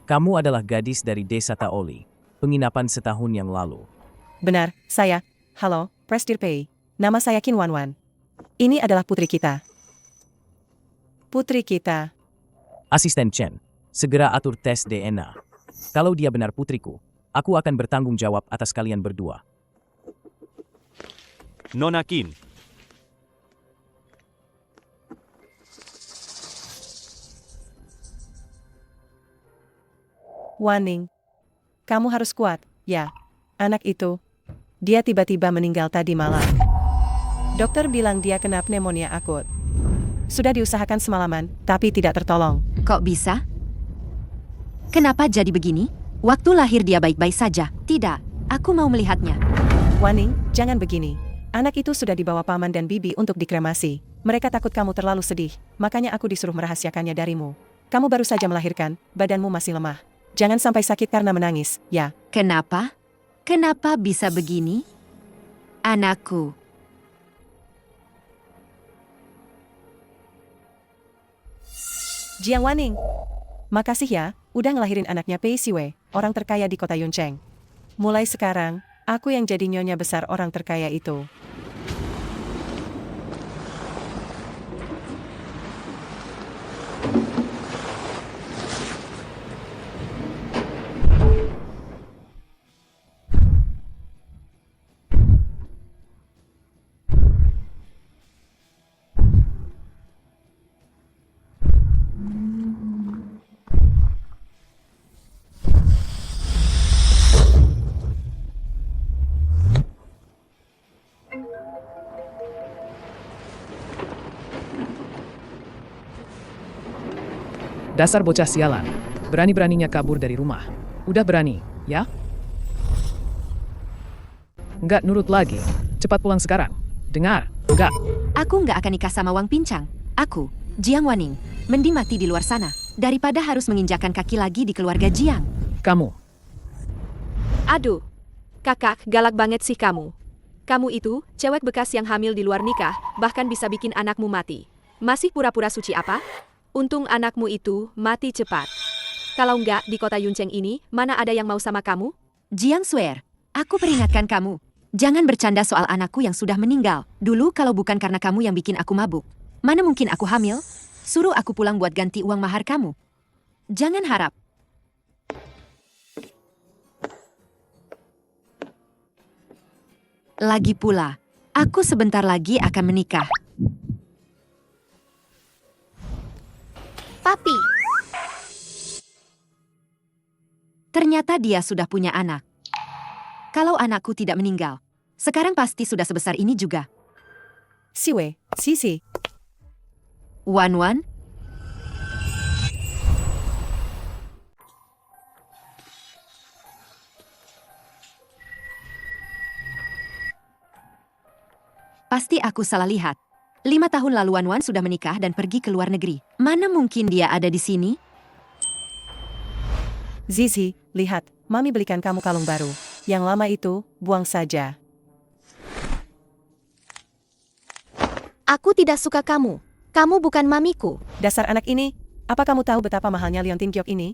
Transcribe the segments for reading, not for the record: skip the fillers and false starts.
Kamu adalah gadis dari desa Taoli, penginapan setahun yang lalu. Benar, saya. Halo, Presdir Pei. Nama saya Qin Wanwan. Ini adalah putri kita. Putri kita. Asisten Chen, segera atur tes DNA. Kalau dia benar putriku, aku akan bertanggung jawab atas kalian berdua. Nona Qin, Waning. Kamu harus kuat, ya. Anak itu. Dia tiba-tiba meninggal tadi malam. Dokter bilang dia kena pneumonia akut. Sudah diusahakan semalaman, tapi tidak tertolong. Kok bisa? Kenapa jadi begini? Waktu lahir dia baik-baik saja. Tidak, aku mau melihatnya. Waning, jangan begini. Anak itu sudah dibawa paman dan bibi untuk dikremasi. Mereka takut kamu terlalu sedih, makanya aku disuruh merahasiakannya darimu. Kamu baru saja melahirkan, badanmu masih lemah. Jangan sampai sakit karena menangis, ya. Kenapa? Kenapa bisa begini? Anakku. Jiang Waning. Makasih ya, udah ngelahirin anaknya Pei Siwei, orang terkaya di kota Yuncheng. Mulai sekarang, aku yang jadi nyonya besar orang terkaya itu. Dasar bocah sialan. Berani-beraninya kabur dari rumah. Udah berani, ya? Nggak nurut lagi. Cepat pulang sekarang. Dengar, enggak. Aku nggak akan nikah sama Wang Pincang. Aku, Jiang Waning, mending mati di luar sana, daripada harus menginjakan kaki lagi di keluarga Jiang. Kamu. Aduh, kakak, galak banget sih kamu. Kamu itu, cewek bekas yang hamil di luar nikah, bahkan bisa bikin anakmu mati. Masih pura-pura suci apa? Untung anakmu itu mati cepat. Kalau enggak, di kota Yuncheng ini, mana ada yang mau sama kamu? Jiang Swear, aku peringatkan kamu. Jangan bercanda soal anakku yang sudah meninggal. Dulu kalau bukan karena kamu yang bikin aku mabuk. Mana mungkin aku hamil? Suruh aku pulang buat ganti uang mahar kamu. Jangan harap. Lagi pula, aku sebentar lagi akan menikah. Papi, Ternyata dia sudah punya anak. Kalau anakku tidak meninggal, sekarang pasti sudah sebesar ini juga. Siwei, Sisi. Wan. Pasti aku salah lihat. 5 tahun lalu Wan sudah menikah dan pergi ke luar negeri. Mana mungkin dia ada di sini? Zizi, lihat, Mami belikan kamu kalung baru. Yang lama itu, buang saja. aku tidak suka kamu. Kamu bukan mamiku. Dasar anak ini, apa kamu tahu betapa mahalnya liontin giok ini?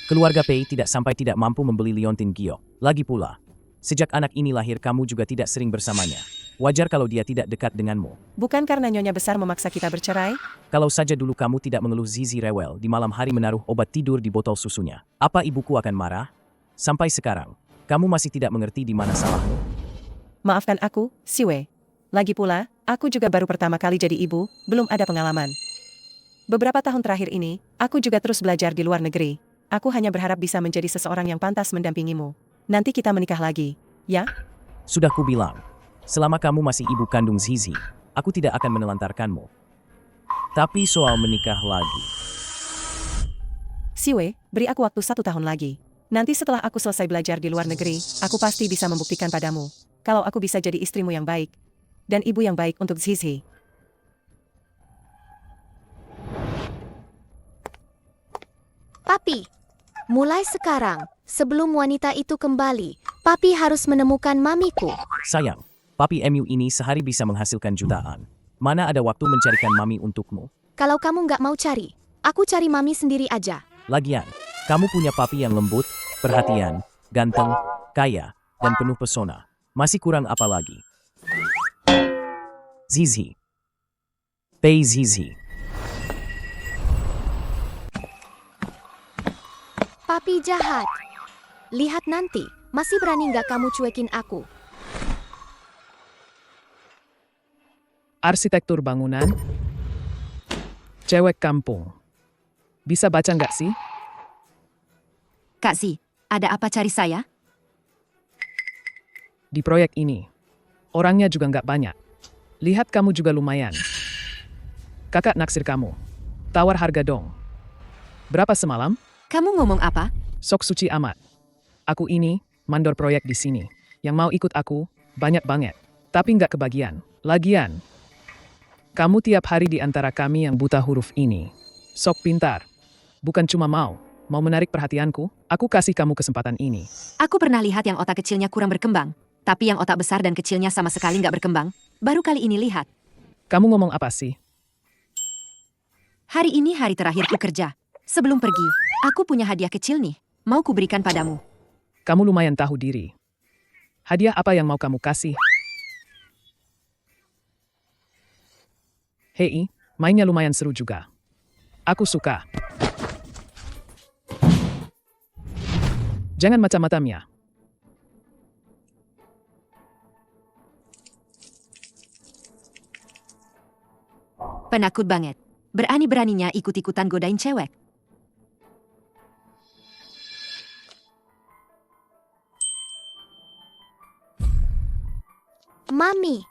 Keluarga Pei tidak sampai tidak mampu membeli liontin giok. Lagi pula, sejak anak ini lahir kamu juga tidak sering bersamanya. Wajar kalau dia tidak dekat denganmu. Bukan karena nyonya besar memaksa kita bercerai? Kalau saja dulu kamu tidak mengeluh Zizi rewel di malam hari menaruh obat tidur di botol susunya. Apa ibuku akan marah? Sampai sekarang, kamu masih tidak mengerti di mana salahmu. Maafkan aku, Siwei. Lagi pula, aku juga baru pertama kali jadi ibu, belum ada pengalaman. Beberapa tahun terakhir ini, aku juga terus belajar di luar negeri. Aku hanya berharap bisa menjadi seseorang yang pantas mendampingimu. Nanti kita menikah lagi, ya? Sudah kubilang, selama kamu masih ibu kandung Zizi, aku tidak akan menelantarkanmu. Tapi soal menikah lagi. Siwei, beri aku waktu 1 tahun lagi. Nanti setelah aku selesai belajar di luar negeri, aku pasti bisa membuktikan padamu. Kalau aku bisa jadi istrimu yang baik. Dan ibu yang baik untuk Zizi. Papi, mulai sekarang, sebelum wanita itu kembali, Papi harus menemukan mamiku. Sayang, papi MU ini sehari bisa menghasilkan jutaan. Mana ada waktu mencarikan mami untukmu? Kalau kamu nggak mau cari, aku cari mami sendiri aja. Lagian, Kamu punya papi yang lembut, perhatian, ganteng, kaya, dan penuh pesona. Masih kurang apa lagi? Zizi. Pei Zizi. Papi jahat. Lihat nanti, masih berani nggak kamu cuekin aku? Arsitektur bangunan. Cewek kampung. Bisa baca nggak sih? Kak Zi, ada apa cari saya? Di proyek ini, orangnya juga nggak banyak. Lihat kamu juga lumayan. Kakak naksir kamu. Tawar harga dong. Berapa semalam? Kamu ngomong apa? Sok suci amat. Aku ini, mandor proyek di sini. Yang mau ikut aku, banyak banget. Tapi nggak kebagian. Lagian, kamu tiap hari di antara kami yang buta huruf ini. Sok pintar. Bukan cuma mau menarik perhatianku, aku kasih kamu kesempatan ini. Aku pernah lihat yang otak kecilnya kurang berkembang. Tapi yang otak besar dan kecilnya sama sekali nggak berkembang. Baru kali ini lihat. Kamu ngomong apa sih? Hari ini hari terakhirku kerja. Sebelum pergi, aku punya hadiah kecil nih. Mau kuberikan padamu. Kamu lumayan tahu diri. Hadiah apa yang mau kamu kasih? Hei, mainnya lumayan seru juga. Aku suka. Jangan macam-macam ya. Penakut banget. Berani-beraninya ikut-ikutan godain cewek. Mami,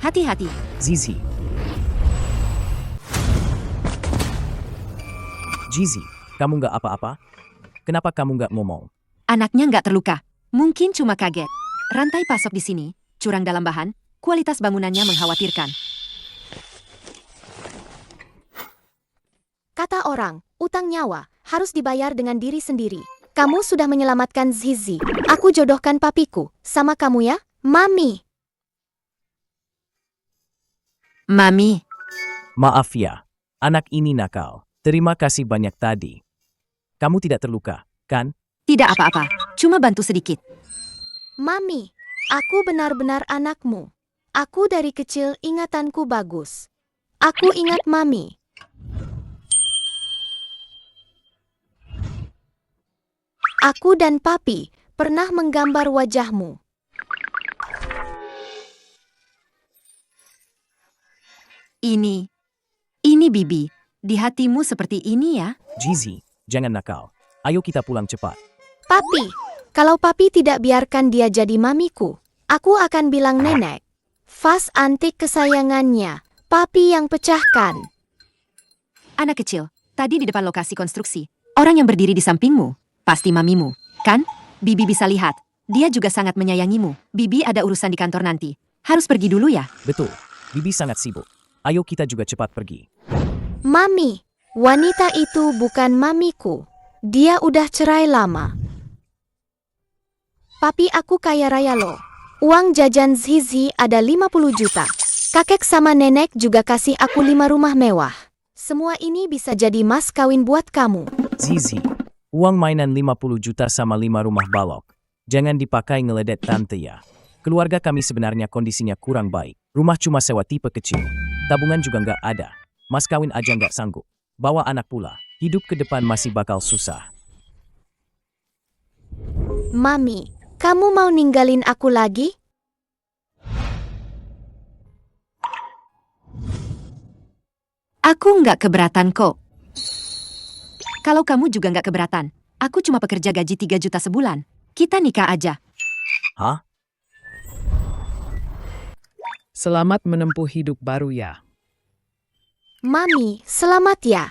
Hati-hati. Zizi. Zizi, kamu nggak apa-apa? Kenapa kamu nggak ngomong? Anaknya nggak terluka. Mungkin cuma kaget. Rantai pasok di sini, curang dalam bahan, kualitas bangunannya mengkhawatirkan. kata orang, utang nyawa harus dibayar dengan diri sendiri. Kamu sudah menyelamatkan Zizi. Aku jodohkan papiku sama kamu ya, Mami. Mami, Maaf ya, anak ini nakal. Terima kasih banyak tadi. Kamu tidak terluka, kan? tidak apa-apa. Cuma bantu sedikit. Mami, aku benar-benar anakmu. Aku dari kecil ingatanku bagus. Aku ingat Mami. Aku dan Papi pernah menggambar wajahmu. Ini Bibi. Di hatimu seperti ini ya? Zizi, jangan nakal. Ayo kita pulang cepat. Papi, kalau Papi tidak biarkan dia jadi mamiku, aku akan bilang nenek. Vas antik kesayangannya, Papi yang pecahkan. Anak kecil, tadi di depan lokasi konstruksi, orang yang berdiri di sampingmu, pasti mamimu, kan? Bibi bisa lihat, dia juga sangat menyayangimu. Bibi ada urusan di kantor nanti. Harus pergi dulu ya? Betul, Bibi sangat sibuk. Ayo kita juga cepat pergi. Mami, wanita itu bukan mamiku. Dia udah cerai lama. Papi aku kaya raya loh. Uang jajan Zizi ada 50 juta. Kakek sama nenek juga kasih aku 5 rumah mewah. Semua ini bisa jadi mas kawin buat kamu. Zizi, uang mainan 50 juta sama 5 rumah balok. Jangan dipakai ngeledet tante ya. Keluarga kami sebenarnya kondisinya kurang baik. Rumah cuma sewa tipe kecil. Tabungan juga nggak ada. Mas kawin aja nggak sanggup. Bawa anak pula. Hidup ke depan masih bakal susah. Mami, kamu mau ninggalin aku lagi? Aku nggak keberatan kok. Kalau kamu juga nggak keberatan, aku cuma pekerja gaji 3 juta sebulan. Kita nikah aja. Hah? Selamat menempuh hidup baru ya. Mami, selamat ya.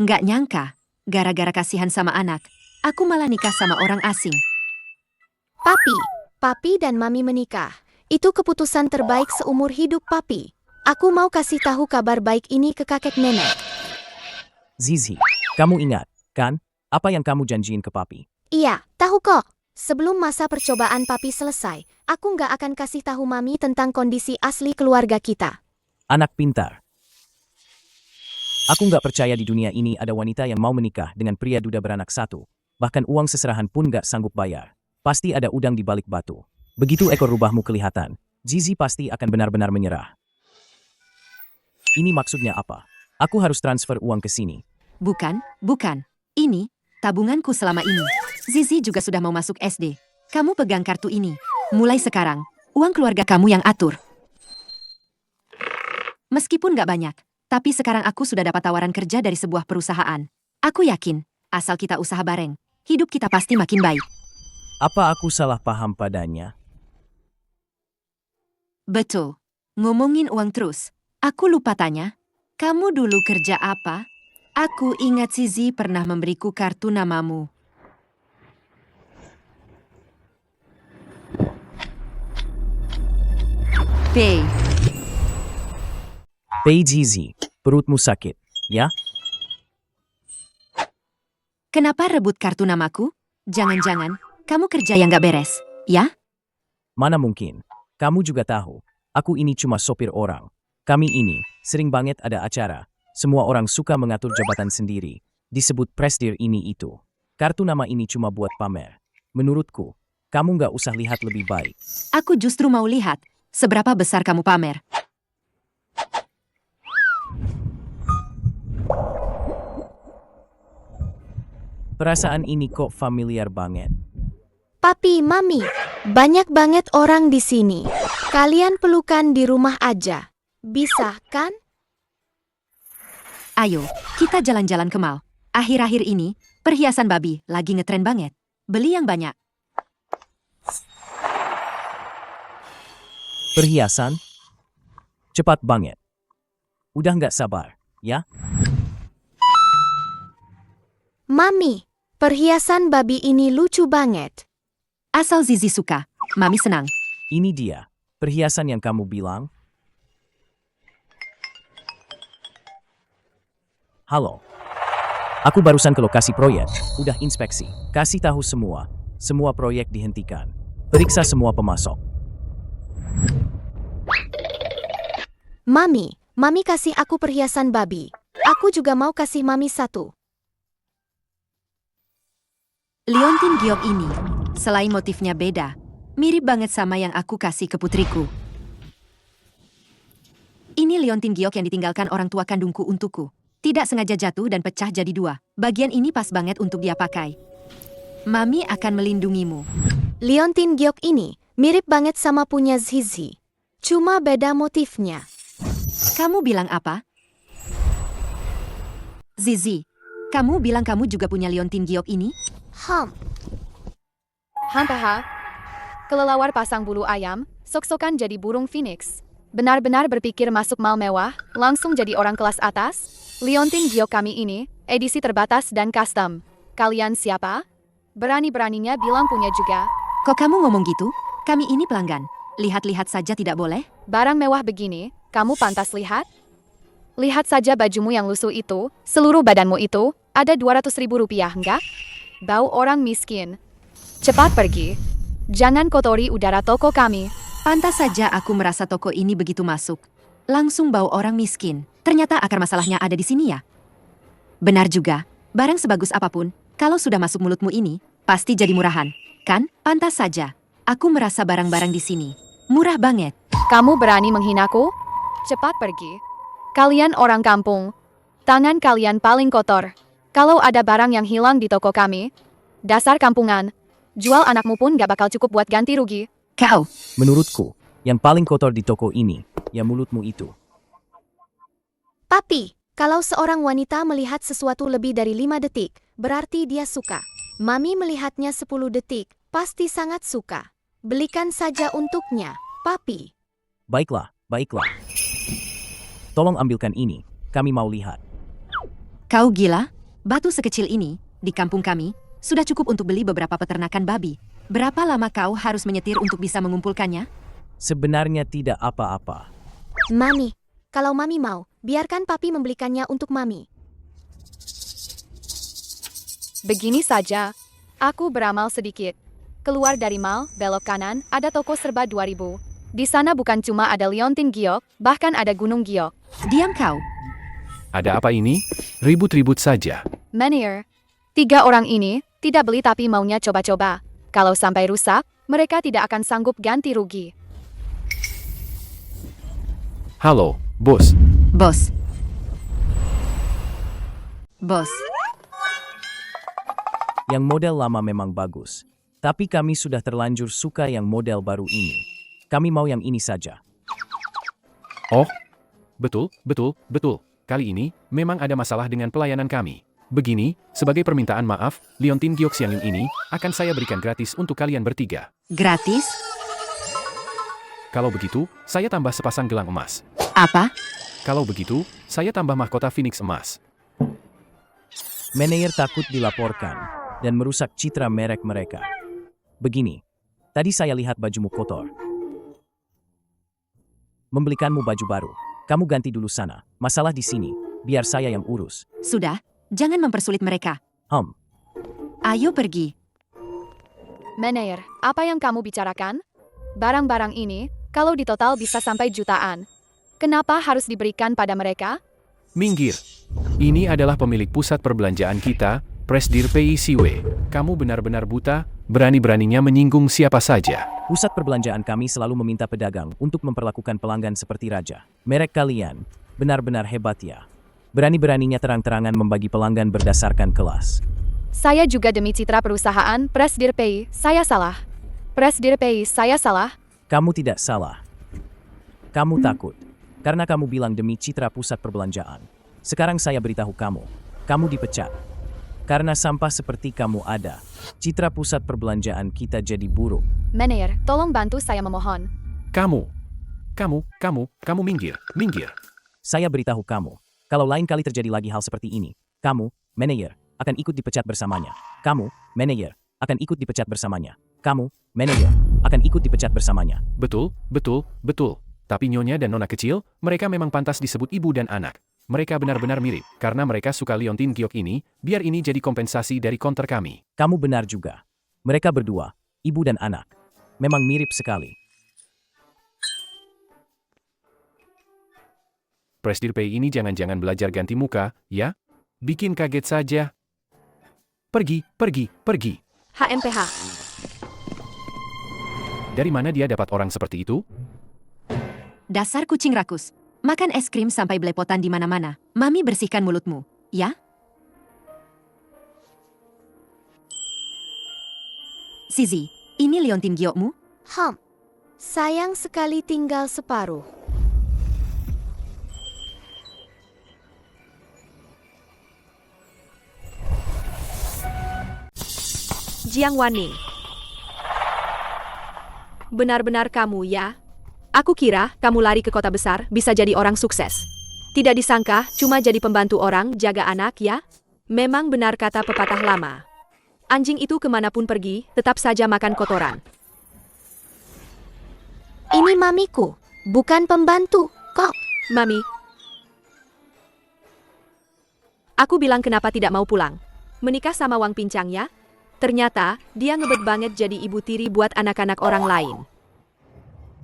Nggak nyangka, gara-gara kasihan sama anak, aku malah nikah sama orang asing. Papi dan Mami menikah. Itu keputusan terbaik seumur hidup Papi. Aku mau kasih tahu kabar baik ini ke kakek nenek. Zizi, kamu ingat, kan? Apa yang kamu janjiin ke papi? Iya, tahu kok. Sebelum masa percobaan Papi selesai, aku nggak akan kasih tahu Mami tentang kondisi asli keluarga kita. Anak pintar. Aku nggak percaya di dunia ini ada wanita yang mau menikah dengan pria duda beranak satu. Bahkan uang seserahan pun nggak sanggup bayar. Pasti ada udang di balik batu. Begitu ekor rubahmu kelihatan, Zizi pasti akan benar-benar menyerah. Ini maksudnya apa? Aku harus transfer uang ke sini. Bukan. Ini tabunganku selama ini. Zizi juga sudah mau masuk SD. Kamu pegang kartu ini. Mulai sekarang, uang keluarga kamu yang atur. Meskipun nggak banyak, tapi sekarang aku sudah dapat tawaran kerja dari sebuah perusahaan. Aku yakin, asal kita usaha bareng, hidup kita pasti makin baik. Apa aku salah paham padanya? Betul. Ngomongin uang terus. Aku lupa tanya, kamu dulu kerja apa? Aku ingat Zizi pernah memberiku kartu namamu. Pei. Pei Zizi, perutmu sakit, ya? Kenapa rebut kartu namaku? Jangan-jangan, kamu kerja yang gak beres, ya? Mana mungkin? Kamu juga tahu, aku ini cuma sopir orang. Kami ini, sering banget ada acara. Semua orang suka mengatur jabatan sendiri. Disebut presdir ini itu. Kartu nama ini cuma buat pamer. Menurutku, kamu nggak usah lihat lebih baik. Aku justru mau lihat, seberapa besar kamu pamer. Perasaan ini kok familiar banget. Papi, Mami, banyak banget orang di sini. Kalian pelukan di rumah aja. Bisa, kan? Ayo, kita jalan-jalan ke mall. Akhir-akhir ini, perhiasan babi lagi ngetren banget. Beli yang banyak. Perhiasan? Cepat banget. Udah nggak sabar, ya? Mami, perhiasan babi ini lucu banget. Asal Zizi suka, Mami senang. Ini dia, perhiasan yang kamu bilang. Halo. Aku barusan ke lokasi proyek, udah inspeksi. Kasih tahu semua proyek dihentikan. Periksa semua pemasok. Mami kasih aku perhiasan babi. Aku juga mau kasih Mami satu. Liontin giok ini, selain motifnya beda, mirip banget sama yang aku kasih ke putriku. Ini liontin giok yang ditinggalkan orang tua kandungku untukku. Tidak sengaja jatuh dan pecah jadi dua. Bagian ini pas banget untuk dia pakai. Mami akan melindungimu. Liontin giok ini mirip banget sama punya Zizi. Cuma beda motifnya. Kamu bilang apa? Zizi, kamu bilang kamu juga punya liontin giok ini? Hampaha. Kelelawar pasang bulu ayam, sok-sokan jadi burung phoenix. Benar-benar berpikir masuk mal mewah, langsung jadi orang kelas atas? Liontin giok kami ini, edisi terbatas dan custom. Kalian siapa? Berani-beraninya bilang punya juga. Kok kamu ngomong gitu? Kami ini pelanggan. Lihat-lihat saja tidak boleh? Barang mewah begini, kamu pantas lihat? Lihat saja bajumu yang lusuh itu, seluruh badanmu itu, ada 200.000 rupiah, enggak? Bau orang miskin. Cepat pergi. Jangan kotori udara toko kami. Pantas saja aku merasa toko ini begitu masuk. Langsung bau orang miskin. Ternyata akar masalahnya ada di sini ya. Benar juga, barang sebagus apapun, kalau sudah masuk mulutmu ini, pasti jadi murahan. Kan? Pantas saja. Aku merasa barang-barang di sini murah banget. Kamu berani menghinaku? Cepat pergi. Kalian orang kampung. Tangan kalian paling kotor. Kalau ada barang yang hilang di toko kami, dasar kampungan, jual anakmu pun gak bakal cukup buat ganti rugi. Kau, Menurutku, yang paling kotor di toko ini, ya mulutmu itu. Papi, kalau seorang wanita melihat sesuatu lebih dari 5 detik, berarti dia suka. Mami melihatnya 10 detik, pasti sangat suka. Belikan saja untuknya, Papi. Baiklah. Tolong ambilkan ini, kami mau lihat. kau gila? Batu sekecil ini, di kampung kami, sudah cukup untuk beli beberapa peternakan babi. Berapa lama kau harus menyetir untuk bisa mengumpulkannya? Sebenarnya tidak apa-apa. Mami, kalau Mami mau, biarkan Papi membelikannya untuk Mami. Begini saja, aku beramal sedikit. Keluar dari mal, belok kanan, ada toko serba 2000. Di sana bukan cuma ada liontin giok, bahkan ada gunung giok. Diam kau. Ada apa ini? Ribut-ribut saja. Menir, 3 orang ini tidak beli tapi maunya coba-coba. Kalau sampai rusak, mereka tidak akan sanggup ganti rugi. Halo, bos. Bos. Bos. Yang model lama memang bagus. Tapi kami sudah terlanjur suka yang model baru ini. Kami mau yang ini saja. Oh, betul. Kali ini, memang ada masalah dengan pelayanan kami. Begini, sebagai permintaan maaf, liontin Gyeongseong ini akan saya berikan gratis untuk kalian bertiga. Gratis? Kalau begitu, saya tambah sepasang gelang emas. Apa? Kalau begitu, saya tambah mahkota Phoenix emas. Manajer takut dilaporkan dan merusak citra merek mereka. Begini, tadi saya lihat bajumu kotor. Membelikanmu baju baru. Kamu ganti dulu sana. Masalah di sini, biar saya yang urus. Sudah, jangan mempersulit mereka. Ayo pergi. Menir, apa yang kamu bicarakan? Barang-barang ini, kalau ditotal bisa sampai jutaan. Kenapa harus diberikan pada mereka? Minggir. Ini adalah pemilik pusat perbelanjaan kita, Presdir PICW. Kamu benar-benar buta, berani-beraninya menyinggung siapa saja. Pusat perbelanjaan kami selalu meminta pedagang untuk memperlakukan pelanggan seperti raja. Merek kalian benar-benar hebat ya. Berani-beraninya terang-terangan membagi pelanggan berdasarkan kelas. Saya juga demi citra perusahaan, Presdir PI, saya salah. Presdir PI, saya salah. Kamu tidak salah. Kamu takut. Karena kamu bilang demi citra pusat perbelanjaan. Sekarang saya beritahu kamu. Kamu dipecat. Karena sampah seperti kamu ada, citra pusat perbelanjaan kita jadi buruk. Menir, tolong bantu saya memohon. Kamu minggir. Saya beritahu kamu, kalau lain kali terjadi lagi hal seperti ini, kamu, manajer, akan ikut dipecat bersamanya. Kamu, manajer, akan ikut dipecat bersamanya. Kamu, manajer, akan ikut dipecat bersamanya. Betul. Tapi Nyonya dan Nona kecil, mereka memang pantas disebut ibu dan anak. Mereka benar-benar mirip, karena mereka suka liontin giok ini, biar ini jadi kompensasi dari counter kami. Kamu benar juga. Mereka berdua, ibu dan anak, memang mirip sekali. Presdir Pay ini jangan-jangan belajar ganti muka, ya? Bikin kaget saja. Pergi. HMPH. Dari mana dia dapat orang seperti itu? Dasar kucing rakus. Makan es krim sampai belepotan di mana-mana. Mami bersihkan mulutmu, ya? Sizi, ini liontin giokmu? Sayang sekali tinggal separuh. Jiang Wanning. Benar-benar kamu ya? Aku kira kamu lari ke kota besar bisa jadi orang sukses. Tidak disangka cuma jadi pembantu orang jaga anak ya? Memang benar kata pepatah lama. Anjing itu kemanapun pergi, tetap saja makan kotoran. Ini mamiku, bukan pembantu, kok. Mami. Aku bilang kenapa tidak mau pulang. Menikah sama Wang Pincang ya? Ternyata, dia ngebet banget jadi ibu tiri buat anak-anak orang lain.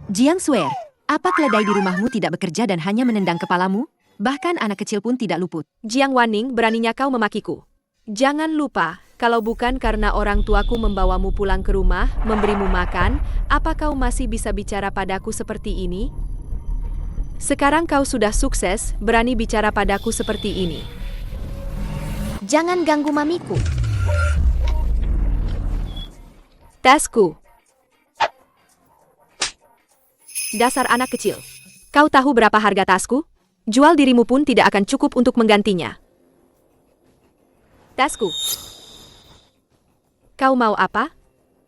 Jiang Swear, apa keledai di rumahmu tidak bekerja dan hanya menendang kepalamu? Bahkan anak kecil pun tidak luput. Jiang Wanning, beraninya kau memakiku. Jangan lupa, kalau bukan karena orang tuaku membawamu pulang ke rumah, memberimu makan, apa kau masih bisa bicara padaku seperti ini? Sekarang kau sudah sukses, berani bicara padaku seperti ini. Jangan ganggu mamiku. Tasku. Dasar anak kecil. Kau tahu berapa harga tasku? Jual dirimu pun tidak akan cukup untuk menggantinya. Tasku. Kau mau apa?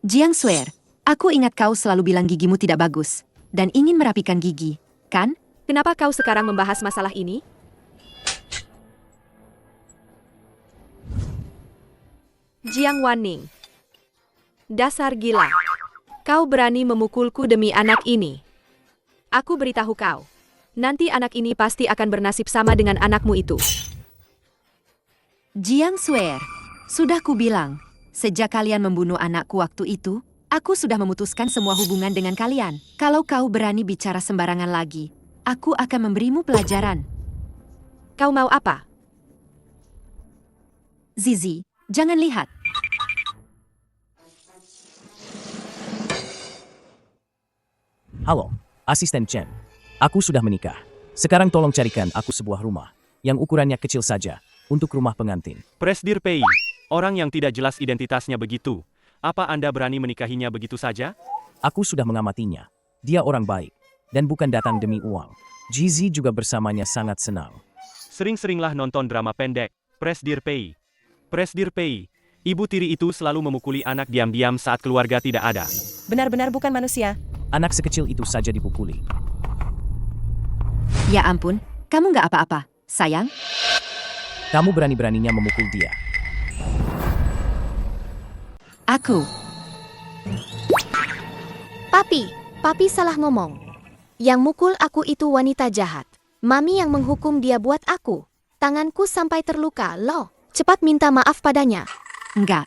Jiang Swear, aku ingat kau selalu bilang gigimu tidak bagus. Dan ingin merapikan gigi, kan? Kenapa kau sekarang membahas masalah ini? Jiang Wanning. Dasar gila. Kau berani memukulku demi anak ini. Aku beritahu kau. Nanti anak ini pasti akan bernasib sama dengan anakmu itu. Jiang Swear, sudah kubilang, sejak kalian membunuh anakku waktu itu, aku sudah memutuskan semua hubungan dengan kalian. Kalau kau berani bicara sembarangan lagi, aku akan memberimu pelajaran. Kau mau apa? Zizi, jangan lihat. Halo, Asisten Chen. Aku sudah menikah. Sekarang tolong carikan aku sebuah rumah yang ukurannya kecil saja untuk rumah pengantin. Presdir Pei, orang yang tidak jelas identitasnya begitu. Apa Anda berani menikahinya begitu saja? Aku sudah mengamatinya. Dia orang baik dan bukan datang demi uang. Zizi juga bersamanya sangat senang. Sering-seringlah nonton drama pendek, Presdir Pei. Presdir Pei, ibu tiri itu selalu memukuli anak diam-diam saat keluarga tidak ada. Benar-benar bukan manusia. Anak sekecil itu saja dipukuli. Ya ampun, kamu nggak apa-apa, sayang? Kamu berani-beraninya memukul dia. Aku. Papi salah ngomong. Yang mukul aku itu wanita jahat. Mami yang menghukum dia buat aku. Tanganku sampai terluka, loh. Cepat minta maaf padanya. Enggak.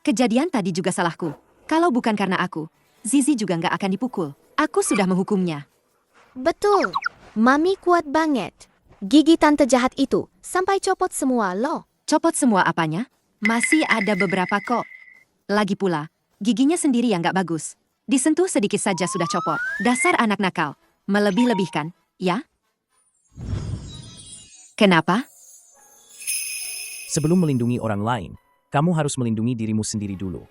Kejadian tadi juga salahku. Kalau bukan karena aku, Zizi juga nggak akan dipukul. Aku sudah menghukumnya. Betul. Mami kuat banget. Gigi tante jahat itu sampai copot semua, loh. Copot semua apanya? Masih ada beberapa kok. Lagi pula, giginya sendiri yang nggak bagus. Disentuh sedikit saja sudah copot. Dasar anak nakal. Melebih-lebihkan, ya? Kenapa? Sebelum melindungi orang lain, kamu harus melindungi dirimu sendiri dulu.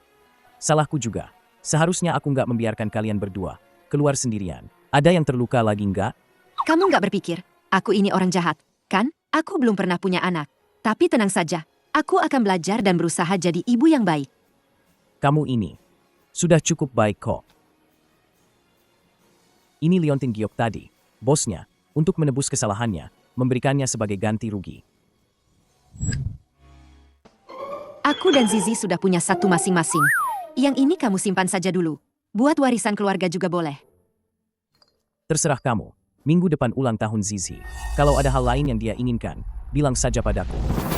Salahku juga. Seharusnya aku nggak membiarkan kalian berdua keluar sendirian. Ada yang terluka lagi nggak? Kamu nggak berpikir, aku ini orang jahat, kan? Aku belum pernah punya anak. Tapi tenang saja, aku akan belajar dan berusaha jadi ibu yang baik. Kamu ini sudah cukup baik kok. Ini Liontin Giok tadi, bosnya, untuk menebus kesalahannya, memberikannya sebagai ganti rugi. Aku dan Zizi sudah punya satu masing-masing. Yang ini kamu simpan saja dulu. Buat warisan keluarga juga boleh. Terserah kamu. Minggu depan ulang tahun Zizi. Kalau ada hal lain yang dia inginkan, bilang saja padaku.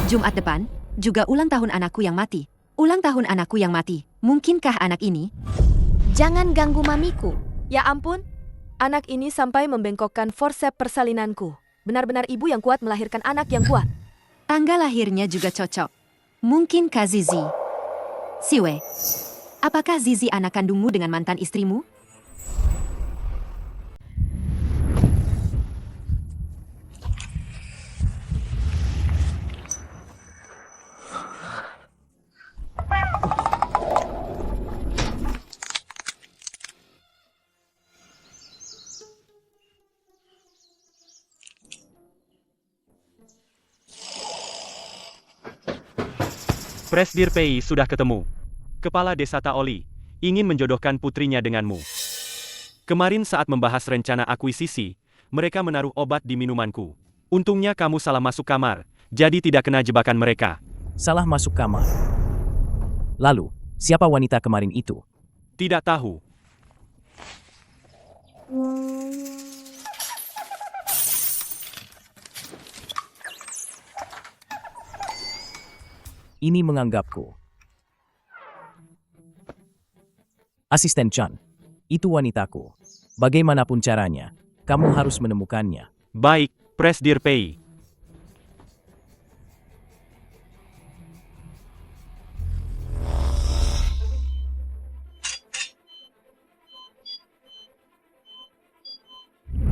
Jumat depan, juga ulang tahun anakku yang mati. Ulang tahun anakku yang mati. Mungkinkah anak ini? Jangan ganggu mamiku. Ya ampun, anak ini sampai membengkokkan forsep persalinanku. Benar-benar ibu yang kuat melahirkan anak yang kuat. Tanggal lahirnya juga cocok. Mungkinkah Zizi? Siwe, apakah Zizi anak kandungmu dengan mantan istrimu? Presdir Pei sudah ketemu. Kepala Desa Taoli ingin menjodohkan putrinya denganmu. Kemarin saat membahas rencana akuisisi, mereka menaruh obat di minumanku. Untungnya kamu salah masuk kamar, jadi tidak kena jebakan mereka. Salah masuk kamar. Lalu, siapa wanita kemarin itu? Tidak tahu. Ini menganggapku. Asisten Chan, itu wanitaku. Bagaimanapun caranya, kamu harus menemukannya. Baik, Presdir Pei.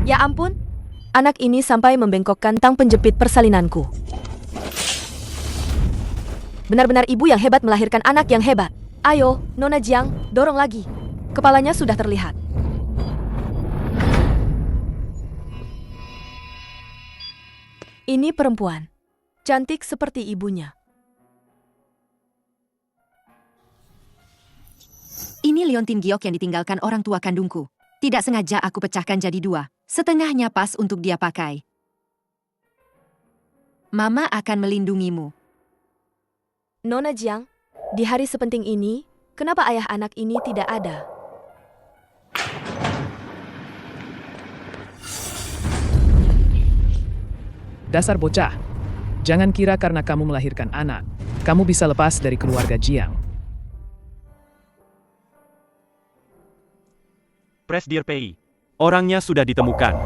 Ya ampun, anak ini sampai membengkokkan tang penjepit persalinanku. Benar-benar ibu yang hebat melahirkan anak yang hebat. Ayo, Nona Jiang, dorong lagi. Kepalanya sudah terlihat. Ini perempuan. Cantik seperti ibunya. Ini liontin giok yang ditinggalkan orang tua kandungku. Tidak sengaja aku pecahkan jadi dua. Setengahnya pas untuk dia pakai. Mama akan melindungimu. Nona Jiang, di hari sepenting ini, kenapa ayah anak ini tidak ada? Dasar bocah. Jangan kira karena kamu melahirkan anak, kamu bisa lepas dari keluarga Jiang. Presdir Pei. Orangnya sudah ditemukan.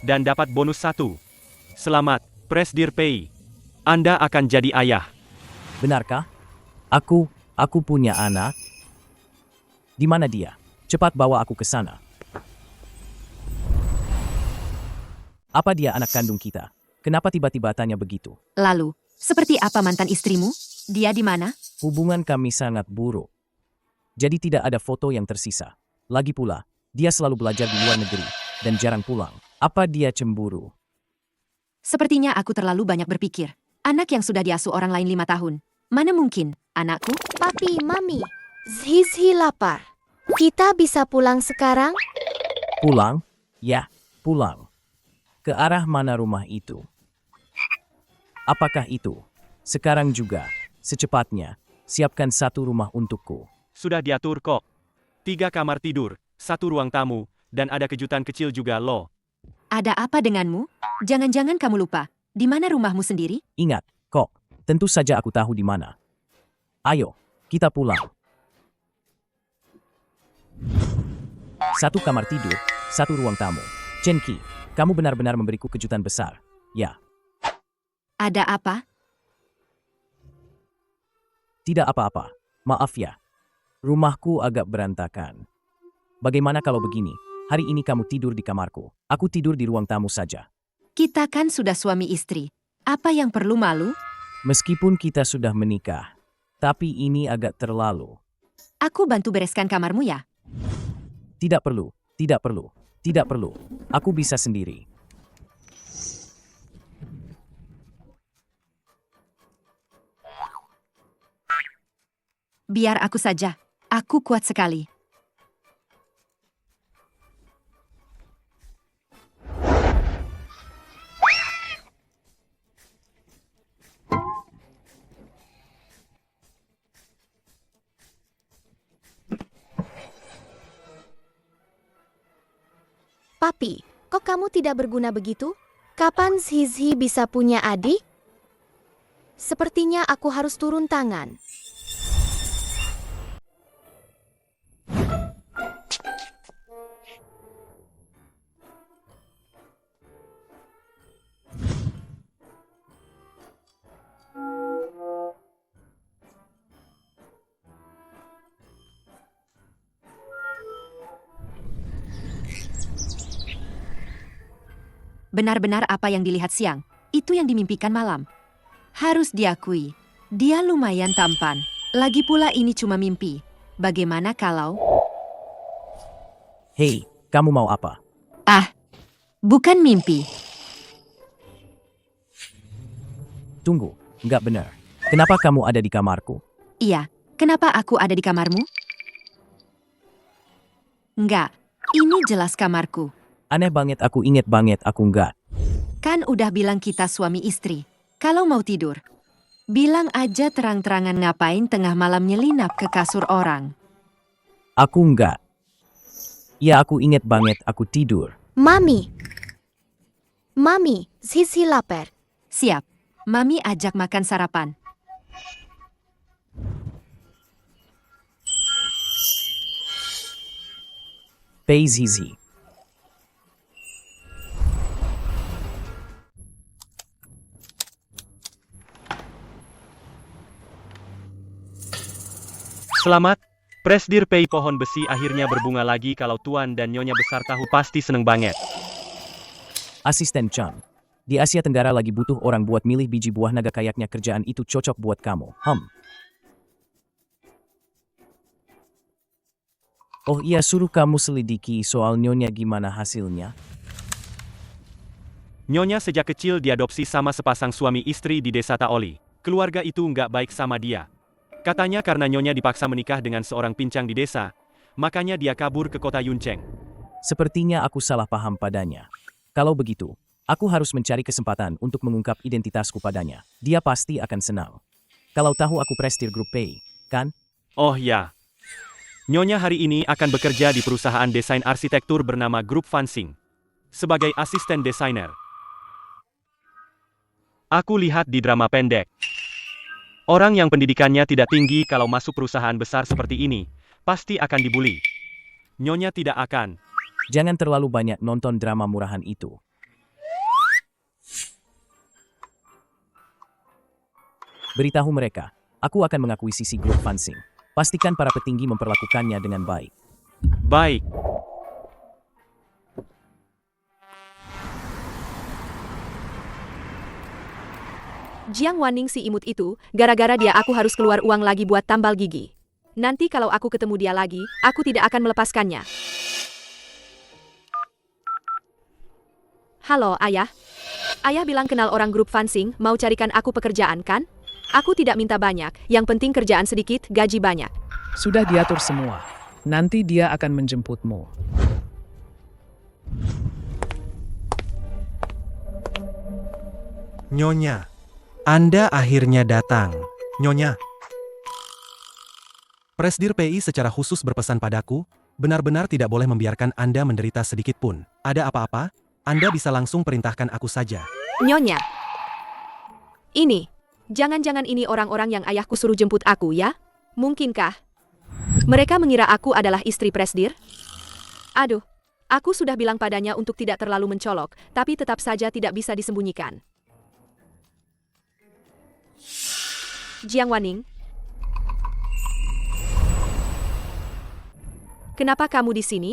Dan dapat bonus 1. Selamat, Presdir Pei. Anda akan jadi ayah. Benarkah? Aku punya anak. Di mana dia? Cepat bawa aku ke sana. Apa dia anak kandung kita? Kenapa tiba-tiba tanya begitu? Lalu, seperti apa mantan istrimu? Dia di mana? Hubungan kami sangat buruk. Jadi tidak ada foto yang tersisa. Lagi pula, dia selalu belajar di luar negeri dan jarang pulang. Apa dia cemburu? Sepertinya aku terlalu banyak berpikir. Anak yang sudah diasuh orang lain 5 tahun. Mana mungkin, anakku? Papi, Mami, Zhizhi lapar. Kita bisa pulang sekarang? Pulang? Ya, pulang. Ke arah mana rumah itu? Apakah itu? Sekarang juga, secepatnya, siapkan satu rumah untukku. Sudah diatur kok. 3 kamar tidur, 1 ruang tamu, dan ada kejutan kecil juga loh. Ada apa denganmu? Jangan-jangan kamu lupa. Di mana rumahmu sendiri? Ingat, kok, tentu saja aku tahu di mana. Ayo, kita pulang. 1 kamar tidur, 1 ruang tamu. Chen Qi, kamu benar-benar memberiku kejutan besar. Ya, Ada apa? tidak apa-apa. Maaf ya. Rumahku agak berantakan. Bagaimana kalau begini? Hari ini kamu tidur di kamarku. Aku tidur di ruang tamu saja. Kita kan sudah suami istri. Apa yang perlu malu? Meskipun kita sudah menikah, tapi ini agak terlalu. Aku bantu bereskan kamarmu ya. Tidak perlu, tidak perlu, tidak perlu. Aku bisa sendiri. Biar aku saja. Aku kuat sekali. Papi, kok kamu tidak berguna begitu? Kapan Zhizhi bisa punya adik? Sepertinya aku harus turun tangan. Benar-benar apa yang dilihat siang, itu yang dimimpikan malam. Harus diakui, dia lumayan tampan. Lagi pula ini cuma mimpi. Bagaimana kalau... Hei, kamu mau apa? Ah, bukan mimpi. Tunggu, nggak benar. Kenapa kamu ada di kamarku? Iya, kenapa aku ada di kamarmu? Enggak, ini jelas kamarku. Aneh banget, aku inget banget aku nggak. Kan udah bilang kita suami istri. Kalau mau tidur, bilang aja terang-terangan ngapain tengah malam nyelinap ke kasur orang. Aku nggak. Ya aku inget banget aku tidur. Mami, Zhizhi lapar. Siap, Mami ajak makan sarapan. Pei Zhizhi. Selamat, Presdir Pei. Pohon besi akhirnya berbunga lagi. Kalau Tuan dan Nyonya besar tahu pasti seneng banget. Asisten Chan. Di Asia Tenggara lagi butuh orang buat milih biji buah naga, kayaknya kerjaan itu cocok buat kamu. Oh iya, suruh kamu selidiki soal Nyonya gimana hasilnya. Nyonya sejak kecil diadopsi sama sepasang suami istri di desa Taoli. Keluarga itu nggak baik sama dia. Katanya karena Nyonya dipaksa menikah dengan seorang pincang di desa, makanya dia kabur ke kota Yuncheng. Sepertinya aku salah paham padanya. Kalau begitu, aku harus mencari kesempatan untuk mengungkap identitasku padanya. Dia pasti akan senang. Kalau tahu aku Presdir Grup Pei, kan? Oh ya. Nyonya hari ini akan bekerja di perusahaan desain arsitektur bernama Grup Fansing. Sebagai asisten desainer. Aku lihat di drama pendek. Orang yang pendidikannya tidak tinggi kalau masuk perusahaan besar seperti ini, pasti akan dibully. Nyonya tidak akan. Jangan terlalu banyak nonton drama murahan itu. Beritahu mereka, aku akan mengakuisisi grup Fansing. Pastikan para petinggi memperlakukannya dengan baik. Baik. Jiang Wanning si imut itu, gara-gara dia aku harus keluar uang lagi buat tambal gigi. Nanti kalau aku ketemu dia lagi, aku tidak akan melepaskannya. Halo, Ayah. Ayah bilang kenal orang grup Fansing, mau carikan aku pekerjaan kan? Aku tidak minta banyak, yang penting kerjaan sedikit, gaji banyak. Sudah diatur semua. Nanti dia akan menjemputmu. Nyonya, Anda akhirnya datang. Nyonya. Presdir PI secara khusus berpesan padaku, benar-benar tidak boleh membiarkan Anda menderita sedikit pun. Ada apa-apa, Anda bisa langsung perintahkan aku saja. Nyonya. Ini. Jangan-jangan ini orang-orang yang ayahku suruh jemput aku ya? Mungkinkah? Mereka mengira aku adalah istri Presdir? Aduh, aku sudah bilang padanya untuk tidak terlalu mencolok, tapi tetap saja tidak bisa disembunyikan. Jiang Wanning. Kenapa kamu di sini?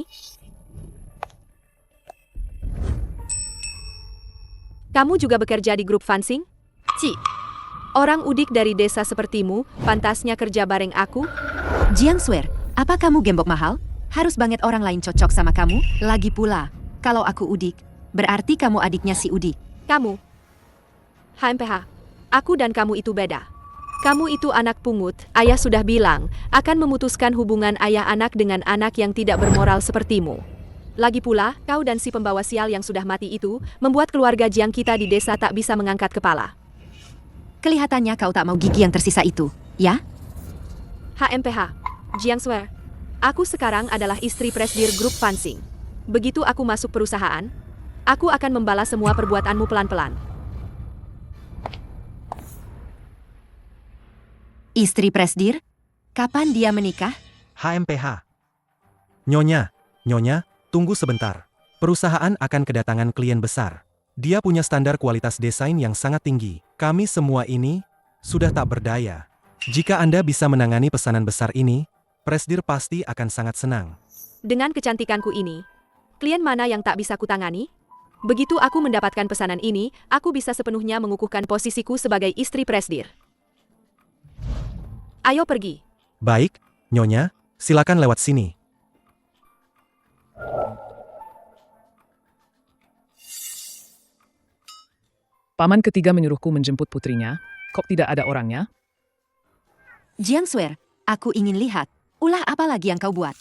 Kamu juga bekerja di grup Fansing? Orang udik dari desa sepertimu, pantasnya kerja bareng aku? Jiang Swear, apa kamu gembok mahal? Harus banget orang lain cocok sama kamu? Lagi pula, kalau aku udik, berarti kamu adiknya si udik. Kamu. HMPH. Aku dan kamu itu beda. Kamu itu anak pungut, ayah sudah bilang, akan memutuskan hubungan ayah anak dengan anak yang tidak bermoral sepertimu. Lagi pula, kau dan si pembawa sial yang sudah mati itu, membuat keluarga Jiang kita di desa tak bisa mengangkat kepala. Kelihatannya kau tak mau gigi yang tersisa itu, ya? HMPH. Jiang Swear. Aku sekarang adalah istri Presdir grup Fansing. Begitu aku masuk perusahaan, aku akan membalas semua perbuatanmu pelan-pelan. Istri Presdir? Kapan dia menikah? HMPH. Nyonya, tunggu sebentar. Perusahaan akan kedatangan klien besar. Dia punya standar kualitas desain yang sangat tinggi. Kami semua ini sudah tak berdaya. Jika Anda bisa menangani pesanan besar ini, Presdir pasti akan sangat senang. Dengan kecantikanku ini, klien mana yang tak bisa kutangani? Begitu aku mendapatkan pesanan ini, aku bisa sepenuhnya mengukuhkan posisiku sebagai istri Presdir. Ayo pergi. Baik, Nyonya, silakan lewat sini. Paman ketiga menyuruhku menjemput putrinya. Kok tidak ada orangnya? Jiang Swear, aku ingin lihat. Ulah apa lagi yang kau buat?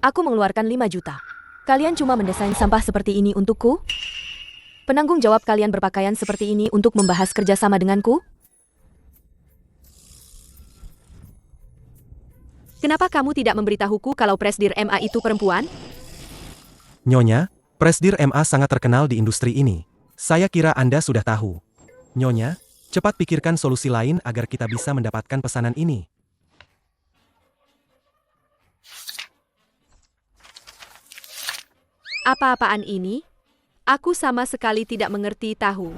Aku mengeluarkan 5 juta. Kalian cuma mendesain sampah seperti ini untukku? Penanggung jawab kalian berpakaian seperti ini untuk membahas kerjasama denganku? Kenapa kamu tidak memberitahuku kalau Presdir MA itu perempuan? Nyonya, Presdir MA sangat terkenal di industri ini. Saya kira Anda sudah tahu. Nyonya, cepat pikirkan solusi lain agar kita bisa mendapatkan pesanan ini. Apa-apaan ini? Aku sama sekali tidak mengerti tahu.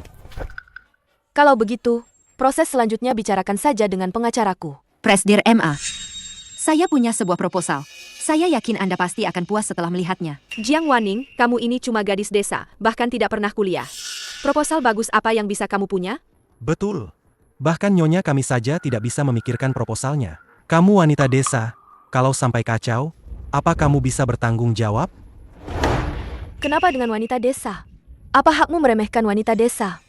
Kalau begitu, proses selanjutnya bicarakan saja dengan pengacaraku. Presdir MA. Saya punya sebuah proposal. Saya yakin Anda pasti akan puas setelah melihatnya. Jiang Wanning, kamu ini cuma gadis desa, bahkan tidak pernah kuliah. Proposal bagus apa yang bisa kamu punya? Betul. Bahkan Nyonya kami saja tidak bisa memikirkan proposalnya. Kamu wanita desa, kalau sampai kacau, apa kamu bisa bertanggung jawab? Kenapa dengan wanita desa? Apa hakmu meremehkan wanita desa?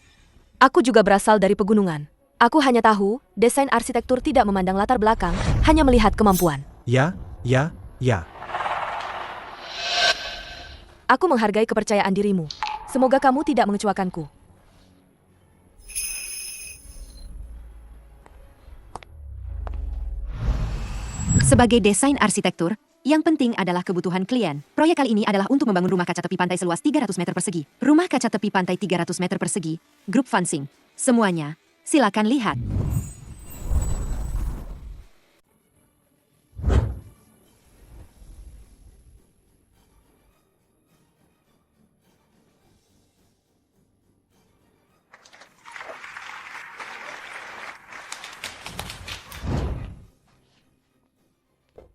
Aku juga berasal dari pegunungan. Aku hanya tahu, desain arsitektur tidak memandang latar belakang, hanya melihat kemampuan. Ya. Aku menghargai kepercayaan dirimu. Semoga kamu tidak mengecewakanku. Sebagai desain arsitektur, yang penting adalah kebutuhan klien. Proyek kali ini adalah untuk membangun rumah kaca tepi pantai seluas 300 meter persegi. Rumah kaca tepi pantai 300 meter persegi, grup Fansing. Semuanya, silakan lihat.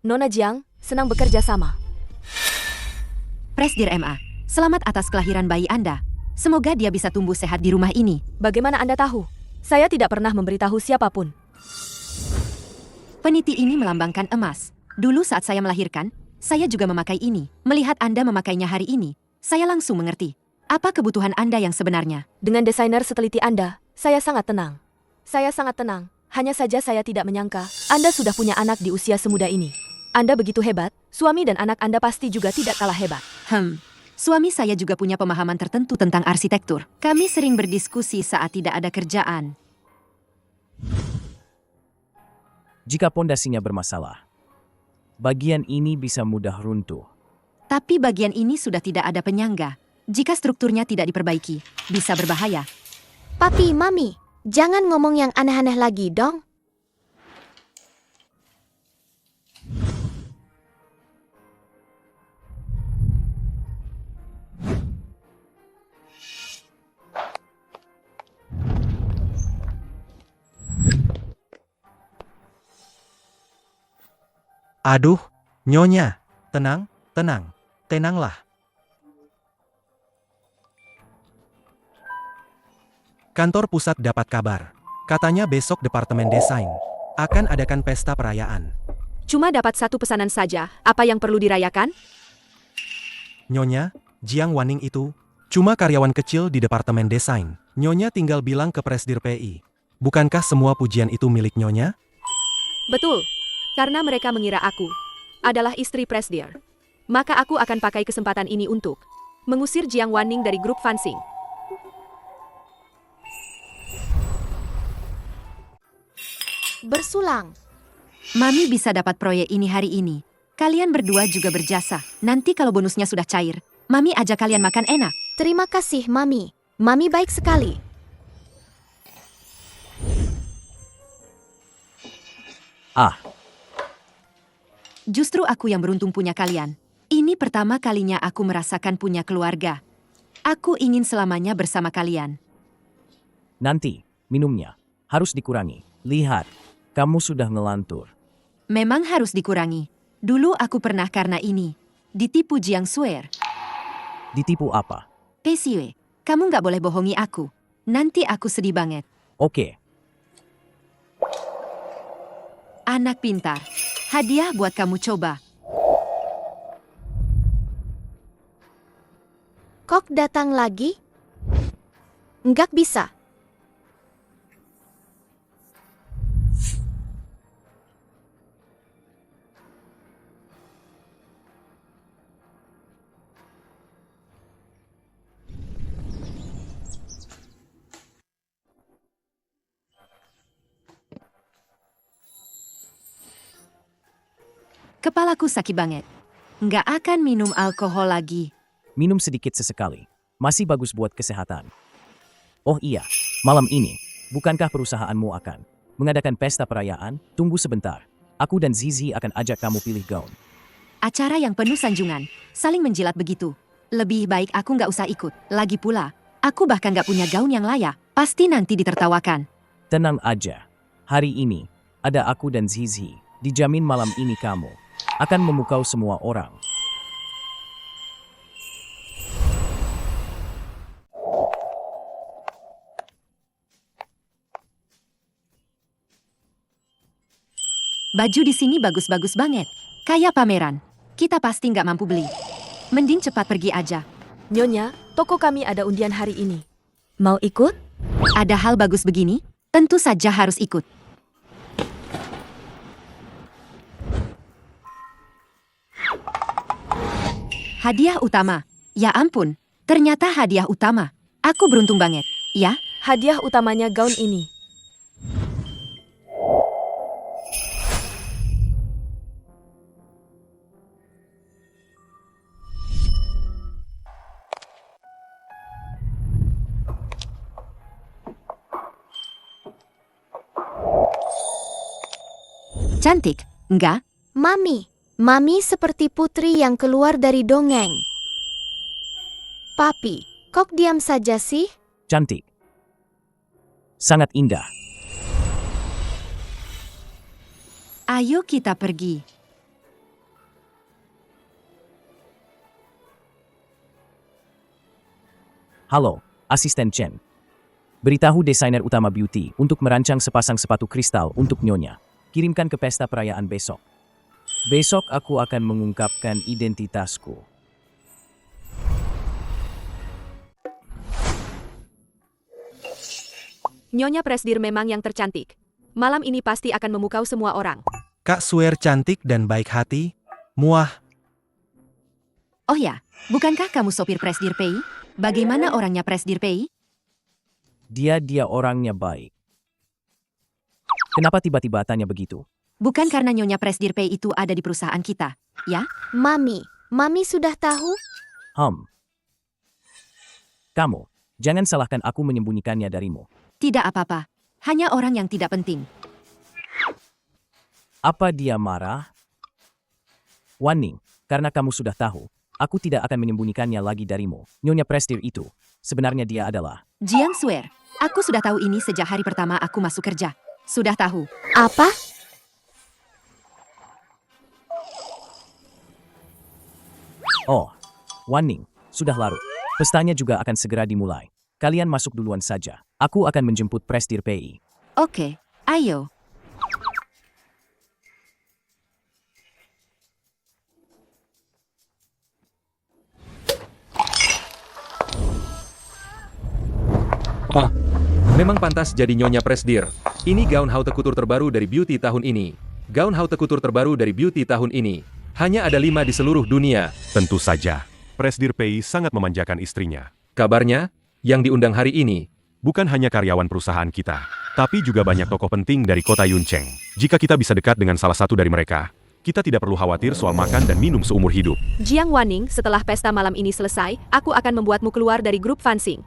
Nona Jiang, senang bekerja sama. Presdir MA, selamat atas kelahiran bayi Anda. Semoga dia bisa tumbuh sehat di rumah ini. Bagaimana Anda tahu? Saya tidak pernah memberitahu siapapun. Peniti ini melambangkan emas. Dulu saat saya melahirkan, saya juga memakai ini. Melihat Anda memakainya hari ini, saya langsung mengerti. Apa kebutuhan Anda yang sebenarnya? Dengan desainer seteliti Anda, saya sangat tenang. Saya sangat tenang. Hanya saja saya tidak menyangka Anda sudah punya anak di usia semuda ini. Anda begitu hebat, suami dan anak Anda pasti juga tidak kalah hebat. Suami saya juga punya pemahaman tertentu tentang arsitektur. Kami sering berdiskusi saat tidak ada kerjaan. Jika pondasinya bermasalah, bagian ini bisa mudah runtuh. Tapi bagian ini sudah tidak ada penyangga. Jika strukturnya tidak diperbaiki, bisa berbahaya. Papi, Mami, jangan ngomong yang aneh-aneh lagi dong. Aduh, Nyonya, tenanglah. Kantor pusat dapat kabar. Katanya besok Departemen Desain akan adakan pesta perayaan. Cuma dapat satu pesanan saja, apa yang perlu dirayakan? Nyonya, Jiang Wanning itu cuma karyawan kecil di Departemen Desain. Nyonya tinggal bilang ke Presdir PI. Bukankah semua pujian itu milik Nyonya? Betul, karena mereka mengira aku adalah istri Presdir. Maka aku akan pakai kesempatan ini untuk mengusir Jiang Wanning dari grup Fansing. Bersulang. Mami bisa dapat proyek ini hari ini. Kalian berdua juga berjasa. Nanti kalau bonusnya sudah cair, Mami ajak kalian makan enak. Terima kasih, Mami. Mami baik sekali. Justru aku yang beruntung punya kalian. Ini pertama kalinya aku merasakan punya keluarga. Aku ingin selamanya bersama kalian. Nanti, minumnya harus dikurangi. Lihat, kamu sudah ngelantur. Memang harus dikurangi. Dulu aku pernah karena ini ditipu Jiang Swear. Ditipu apa? Pesiwe, kamu nggak boleh bohongi aku. Nanti aku sedih banget. Oke, Anak pintar. Hadiah buat kamu coba. Kok datang lagi? Nggak bisa. Kepalaku sakit banget. Nggak akan minum alkohol lagi. minum sedikit sesekali. Masih bagus buat kesehatan. Oh iya, malam ini, bukankah perusahaanmu akan mengadakan pesta perayaan? Tunggu sebentar. Aku dan Zizi akan ajak kamu pilih gaun. Acara yang penuh sanjungan, saling menjilat begitu. Lebih baik aku nggak usah ikut. Lagi pula, aku bahkan nggak punya gaun yang layak. Pasti nanti ditertawakan. Tenang aja. Hari ini, ada aku dan Zizi. Dijamin malam ini kamu akan memukau semua orang. Baju di sini bagus-bagus banget. Kayak pameran. Kita pasti nggak mampu beli. Mending cepat pergi aja. Nyonya, toko kami ada undian hari ini. Mau ikut? Ada hal bagus begini? Tentu saja harus ikut. Hadiah utama. Ya ampun, ternyata hadiah utama. Aku beruntung banget. Ya, Hadiah utamanya gaun ini. cantik, enggak? Mami seperti putri yang keluar dari dongeng. Papi, kok diam saja sih? Cantik. Sangat indah. Ayo kita pergi. Halo, Asisten Chen. Beritahu desainer utama beauty untuk merancang sepasang sepatu kristal untuk Nyonya. Kirimkan ke pesta perayaan besok. Besok aku akan mengungkapkan identitasku. Nyonya Presdir memang yang tercantik. Malam ini pasti akan memukau semua orang. Kak Swear cantik dan baik hati. Muah, Oh ya, bukankah kamu sopir Presdir PI? Bagaimana orangnya Presdir PI? Dia orangnya baik. Kenapa tiba-tiba tanya begitu? Bukan karena Nyonya Presdir PI itu ada di perusahaan kita, ya? Mami sudah tahu? Kamu, jangan salahkan aku menyembunyikannya darimu. Tidak apa-apa, hanya orang yang tidak penting. Apa dia marah? Wan Ning, karena kamu sudah tahu, aku tidak akan menyembunyikannya lagi darimu. Nyonya Presdir itu, sebenarnya dia adalah... Jiang Swear, aku sudah tahu ini sejak hari pertama aku masuk kerja. Sudah tahu. Apa? Oh, Wan Ning, sudah larut. Pestanya juga akan segera dimulai. Kalian masuk duluan saja. Aku akan menjemput Presdir PI. Oke, ayo. Memang pantas jadi Nyonya Presdir. Ini gaun haute couture terbaru dari beauty tahun ini. Gaun haute couture terbaru dari beauty tahun ini. Hanya ada 5 di seluruh dunia. Tentu saja, Presdir PI sangat memanjakan istrinya. Kabarnya, yang diundang hari ini, Bukan hanya karyawan perusahaan kita, tapi juga banyak tokoh penting dari kota Yuncheng. Jika kita bisa dekat dengan salah satu dari mereka, kita tidak perlu khawatir soal makan dan minum seumur hidup. Jiang Wanning, setelah pesta malam ini selesai, aku akan membuatmu keluar dari grup Fansing.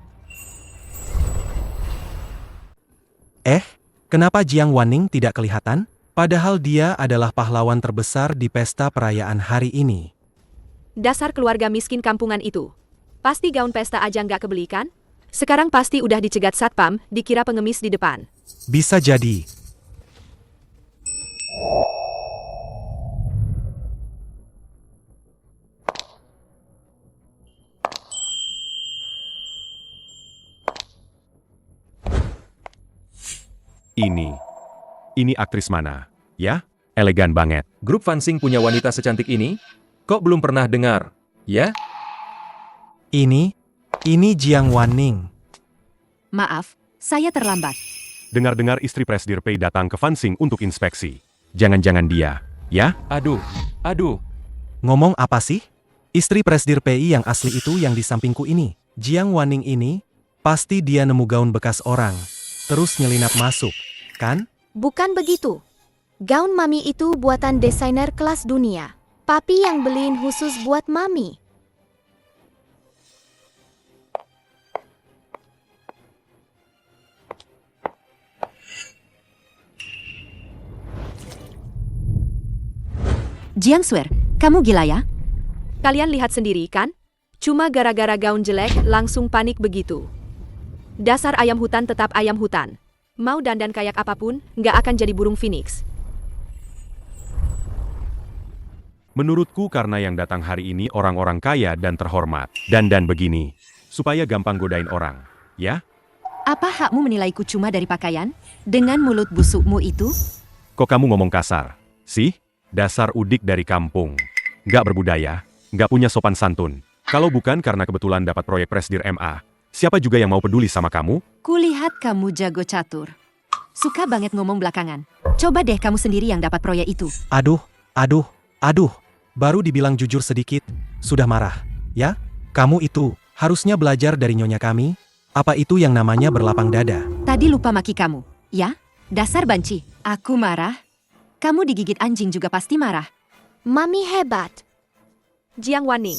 kenapa Jiang Wanning tidak kelihatan? Padahal dia adalah pahlawan terbesar di pesta perayaan hari ini. Dasar keluarga miskin kampungan itu. Pasti gaun pesta aja nggak kebeli kan? Sekarang pasti udah dicegat satpam, dikira pengemis di depan. Bisa jadi. Ini aktris mana? Ya, elegan banget. grup Fansing punya wanita secantik ini? Kok belum pernah dengar? Ya? Ini Jiang Wanning. Maaf, saya terlambat. Dengar-dengar istri Presdir PI datang ke Fansing untuk inspeksi. Jangan-jangan dia, ya? Aduh. Ngomong apa sih? Istri Presdir PI yang asli itu yang di sampingku ini. Jiang Wanning ini, pasti dia nemu gaun bekas orang. Terus nyelinap masuk, kan? Bukan begitu. Gaun Mami itu buatan desainer kelas dunia. Papi yang beliin khusus buat Mami. Jiang Swear, kamu gila ya? Kalian lihat sendiri kan? Cuma gara-gara gaun jelek langsung panik begitu. Dasar ayam hutan tetap ayam hutan. Mau dandan kayak apapun, nggak akan jadi burung phoenix. Menurutku karena yang datang hari ini orang-orang kaya dan terhormat. Dandan begini, supaya gampang godain orang, ya? Apa hakmu menilaiku cuma dari pakaian? Dengan mulut busukmu itu? Kok kamu ngomong kasar? Sih? Dasar udik dari kampung. Nggak berbudaya, nggak punya sopan santun. Kalau bukan karena kebetulan dapat proyek Presdir MA, siapa juga yang mau peduli sama kamu? Kulihat kamu jago catur. Suka banget ngomong belakangan. Coba deh kamu sendiri yang dapat proyek itu. Aduh. Baru dibilang jujur sedikit, sudah marah. Ya? Kamu itu, harusnya belajar dari nyonya kami. Apa itu yang namanya berlapang dada? Tadi lupa maki kamu, ya? Dasar banci. Aku marah. Kamu digigit anjing juga pasti marah. Mami hebat. Jiang Wanning,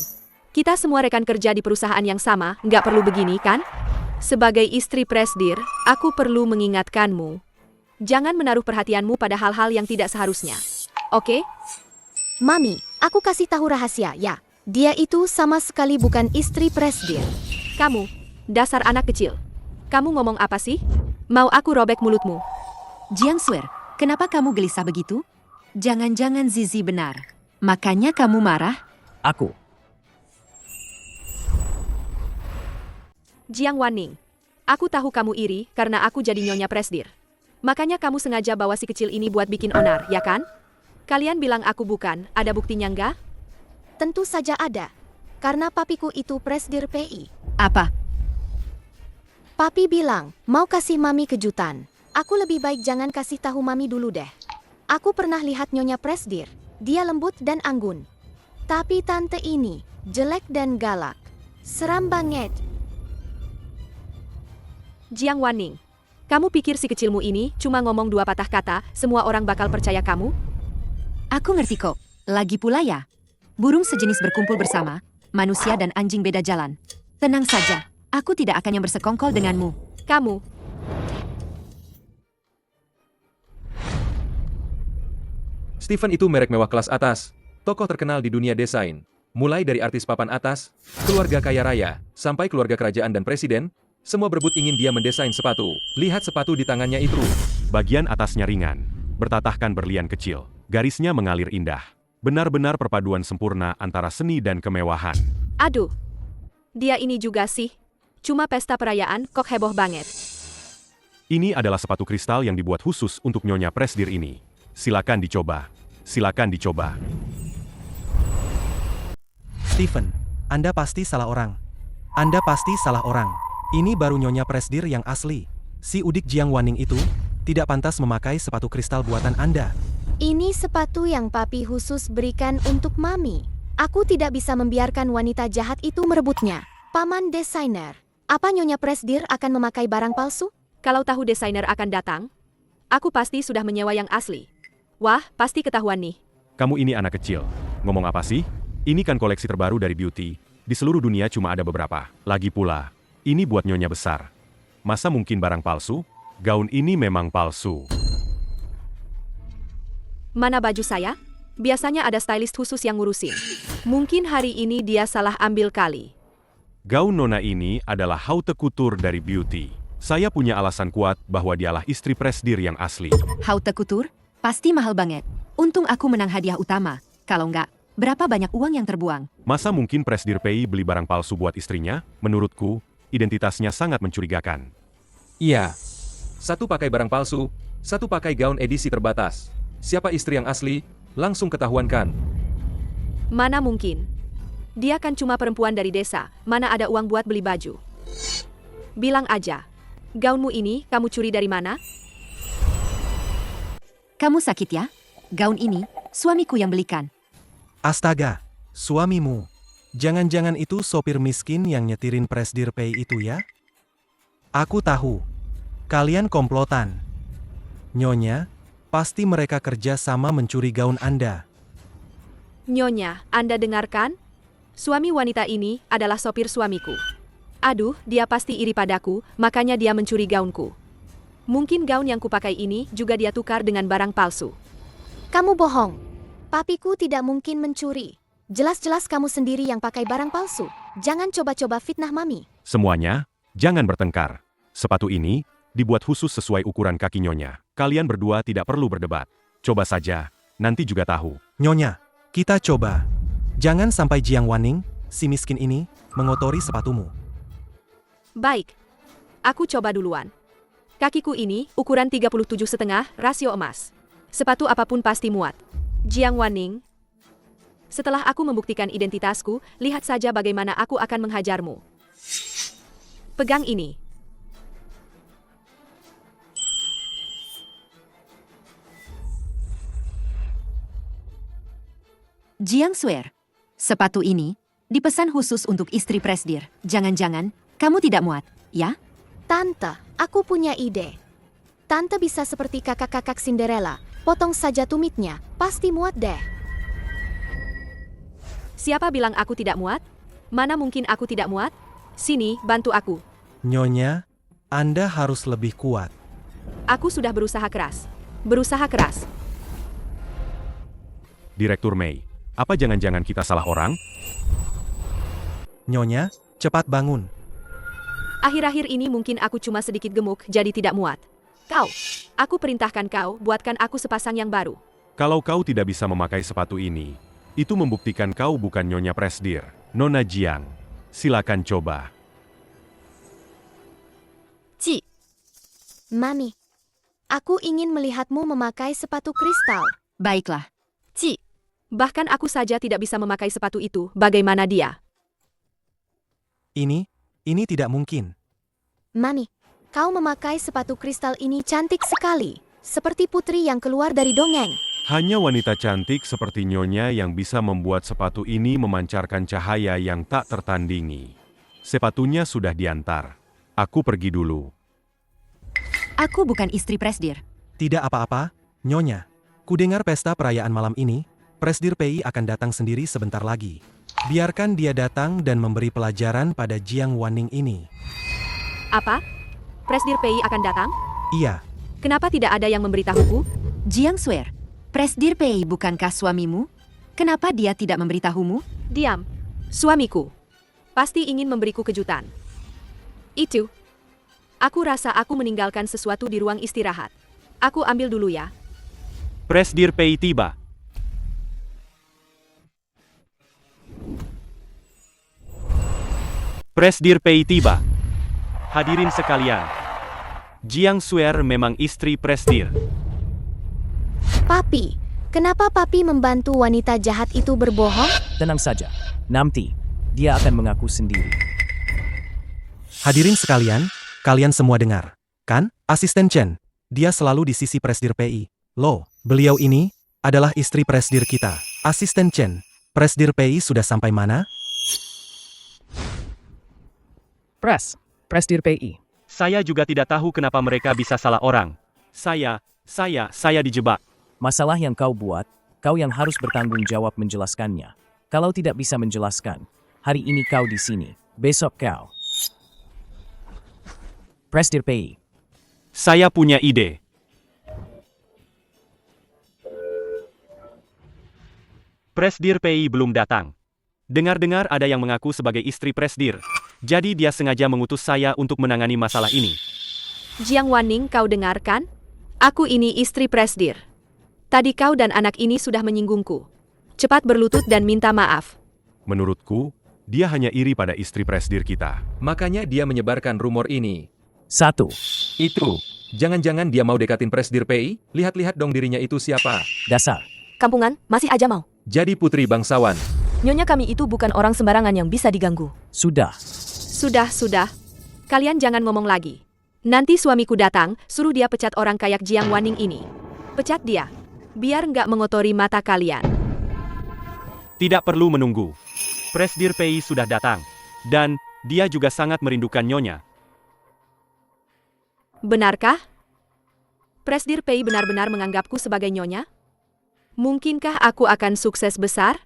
kita semua rekan kerja di perusahaan yang sama, nggak perlu begini kan? Sebagai istri Presdir, aku perlu mengingatkanmu. Jangan menaruh perhatianmu pada hal-hal yang tidak seharusnya. Oke? Mami, aku kasih tahu rahasia, ya. Dia itu sama sekali bukan istri Presdir. Kamu, dasar anak kecil. Kamu ngomong apa sih? Mau aku robek mulutmu? Jiang Swear, kenapa kamu gelisah begitu? Jangan-jangan Zizi benar. Makanya kamu marah? Aku. Jiang Wanning, aku tahu kamu iri karena aku jadi Nyonya Presdir. Makanya kamu sengaja bawa si kecil ini buat bikin onar, ya kan? Kalian bilang aku bukan, ada buktinya nggak? Tentu saja ada. Karena papiku itu Presdir PI. Apa? Papi bilang, mau kasih mami kejutan. Aku lebih baik jangan kasih tahu mami dulu deh. Aku pernah lihat Nyonya Presdir. Dia lembut dan anggun. Tapi tante ini, jelek dan galak. Seram banget. Jiang Wanning, kamu pikir si kecilmu ini cuma ngomong 2 patah kata, semua orang bakal percaya kamu? Aku ngerti kok. Lagi pula ya. Burung sejenis berkumpul bersama, manusia dan anjing beda jalan. Tenang saja, aku tidak akan yang bersekongkol denganmu. Kamu, Stephen itu merek mewah kelas atas. Tokoh terkenal di dunia desain. Mulai dari artis papan atas, keluarga kaya raya, sampai keluarga kerajaan dan presiden, semua berebut ingin dia mendesain sepatu. Lihat sepatu di tangannya itu. Bagian atasnya ringan, bertatahkan berlian kecil. Garisnya mengalir indah. Benar-benar perpaduan sempurna antara seni dan kemewahan. aduh. Dia ini juga sih. Cuma pesta perayaan kok heboh banget. Ini adalah sepatu kristal yang dibuat khusus untuk Nyonya Presdir ini. Silakan dicoba. Silakan dicoba. Stephen, Anda pasti salah orang. Anda pasti salah orang. Ini baru Nyonya Presdir yang asli. Si udik Jiang Wanning itu tidak pantas memakai sepatu kristal buatan Anda. Ini sepatu yang papi khusus berikan untuk mami. Aku tidak bisa membiarkan wanita jahat itu merebutnya. Paman desainer, apa Nyonya Presdir akan memakai barang palsu? Kalau tahu desainer akan datang, aku pasti sudah menyewa yang asli. Wah, pasti ketahuan nih. Kamu ini anak kecil. Ngomong apa sih? Ini kan koleksi terbaru dari Beauty. Di seluruh dunia cuma ada beberapa. Lagi pula, ini buat nyonya besar. Masa mungkin barang palsu? Gaun ini memang palsu. Mana baju saya? Biasanya ada stylist khusus yang ngurusin. Mungkin hari ini dia salah ambil kali. Gaun nona ini adalah haute couture dari Beauty. Saya punya alasan kuat bahwa dialah istri Presdir yang asli. Haute couture? Pasti mahal banget. Untung aku menang hadiah utama. Kalau enggak, berapa banyak uang yang terbuang? Masa mungkin Presdir PI beli barang palsu buat istrinya? Menurutku, identitasnya sangat mencurigakan. Iya. Satu pakai barang palsu, satu pakai gaun edisi terbatas. Siapa istri yang asli? Langsung ketahuan kan? Mana mungkin? Dia kan cuma perempuan dari desa, mana ada uang buat beli baju. Bilang aja, gaunmu ini kamu curi dari mana? Kamu sakit ya? Gaun ini, suamiku yang belikan. Astaga, suamimu. Jangan-jangan itu sopir miskin yang nyetirin Presdir PI itu ya? Aku tahu. Kalian komplotan. Nyonya, pasti mereka kerja sama mencuri gaun Anda. Nyonya, Anda dengarkan? Suami wanita ini adalah sopir suamiku. Aduh, dia pasti iri padaku, makanya dia mencuri gaunku. Mungkin gaun yang kupakai ini juga dia tukar dengan barang palsu. Kamu bohong. Papiku tidak mungkin mencuri. Jelas-jelas kamu sendiri yang pakai barang palsu. Jangan coba-coba fitnah mami. Semuanya, jangan bertengkar. Sepatu ini dibuat khusus sesuai ukuran kaki nyonya. Kalian berdua tidak perlu berdebat. Coba saja, nanti juga tahu. Nyonya, kita coba. Jangan sampai Jiang Wanning, si miskin ini, mengotori sepatumu. Baik, aku coba duluan. Kakiku ini ukuran 37,5 rasio emas. Sepatu apapun pasti muat. Jiang Wanning, setelah aku membuktikan identitasku, lihat saja bagaimana aku akan menghajarmu. Pegang ini. Jiang Swear, sepatu ini dipesan khusus untuk istri Presdir. Jangan-jangan kamu tidak muat, ya? Tante, aku punya ide. Tante bisa seperti kakak-kakak Cinderella. Potong saja tumitnya, pasti muat deh. Siapa bilang aku tidak muat? Mana mungkin aku tidak muat? Sini, bantu aku. Nyonya, Anda harus lebih kuat. Aku sudah berusaha keras. Berusaha keras. Direktur Mei, apa jangan-jangan kita salah orang? Nyonya, cepat bangun. Akhir-akhir ini mungkin aku cuma sedikit gemuk, jadi tidak muat. Kau, aku perintahkan kau buatkan aku sepasang yang baru. Kalau kau tidak bisa memakai sepatu ini, itu membuktikan kau bukan Nyonya Presdir, Nona Jiang. Silakan coba. Mami, aku ingin melihatmu memakai sepatu kristal. Baiklah. Ci, bahkan aku saja tidak bisa memakai sepatu itu, bagaimana dia? Ini tidak mungkin. Mami, kau memakai sepatu kristal ini cantik sekali. Seperti putri yang keluar dari dongeng. Hanya wanita cantik seperti Nyonya yang bisa membuat sepatu ini memancarkan cahaya yang tak tertandingi. Sepatunya sudah diantar. Aku pergi dulu. Aku bukan istri Presdir. Tidak apa-apa, Nyonya. Kudengar pesta perayaan malam ini, Presdir PI akan datang sendiri sebentar lagi. Biarkan dia datang dan memberi pelajaran pada Jiang Wanning ini. Apa? Presdir PI akan datang? Iya. Kenapa tidak ada yang memberitahuku? Jiang Swear, Presdir PI bukankah suamimu? Kenapa dia tidak memberitahumu? Diam. Suamiku. Pasti ingin memberiku kejutan. Itu. Aku rasa aku meninggalkan sesuatu di ruang istirahat. Aku ambil dulu ya. Presdir PI tiba. Presdir PI tiba. Hadirin sekalian. Jiang Swear memang istri Presdir. Papi, kenapa Papi membantu wanita jahat itu berbohong? Tenang saja, nanti dia akan mengaku sendiri. Hadirin sekalian, kalian semua dengar, kan? Asisten Chen, dia selalu di sisi Presdir PI. Loh, beliau ini adalah istri Presdir kita. Asisten Chen, Presdir PI sudah sampai mana? Presdir PI. Saya juga tidak tahu kenapa mereka bisa salah orang. Saya dijebak. Masalah yang kau buat, kau yang harus bertanggung jawab menjelaskannya. Kalau tidak bisa menjelaskan, hari ini kau di sini, besok kau. Presdir PI. Saya punya ide. Presdir PI belum datang. Dengar-dengar ada yang mengaku sebagai istri Presdir. Jadi dia sengaja mengutus saya untuk menangani masalah ini. Jiang Wanning, kau dengarkan? Aku ini istri Presdir. Tadi kau dan anak ini sudah menyinggungku. Cepat berlutut dan minta maaf. Menurutku, dia hanya iri pada istri Presdir kita. Makanya dia menyebarkan rumor ini. 1. Itu. Jangan-jangan dia mau dekatin Presdir PI? Lihat-lihat dong dirinya itu siapa. Dasar. Kampungan, masih aja mau. Jadi putri bangsawan. Nyonya kami itu bukan orang sembarangan yang bisa diganggu. Sudah. Sudah. Kalian jangan ngomong lagi. Nanti suamiku datang, suruh dia pecat orang kayak Jiang Wanning ini. Pecat dia. Biar nggak mengotori mata kalian. Tidak perlu menunggu. Presdir PI sudah datang. Dan dia juga sangat merindukan Nyonya. Benarkah? Presdir PI benar-benar menganggapku sebagai Nyonya? Mungkinkah aku akan sukses besar?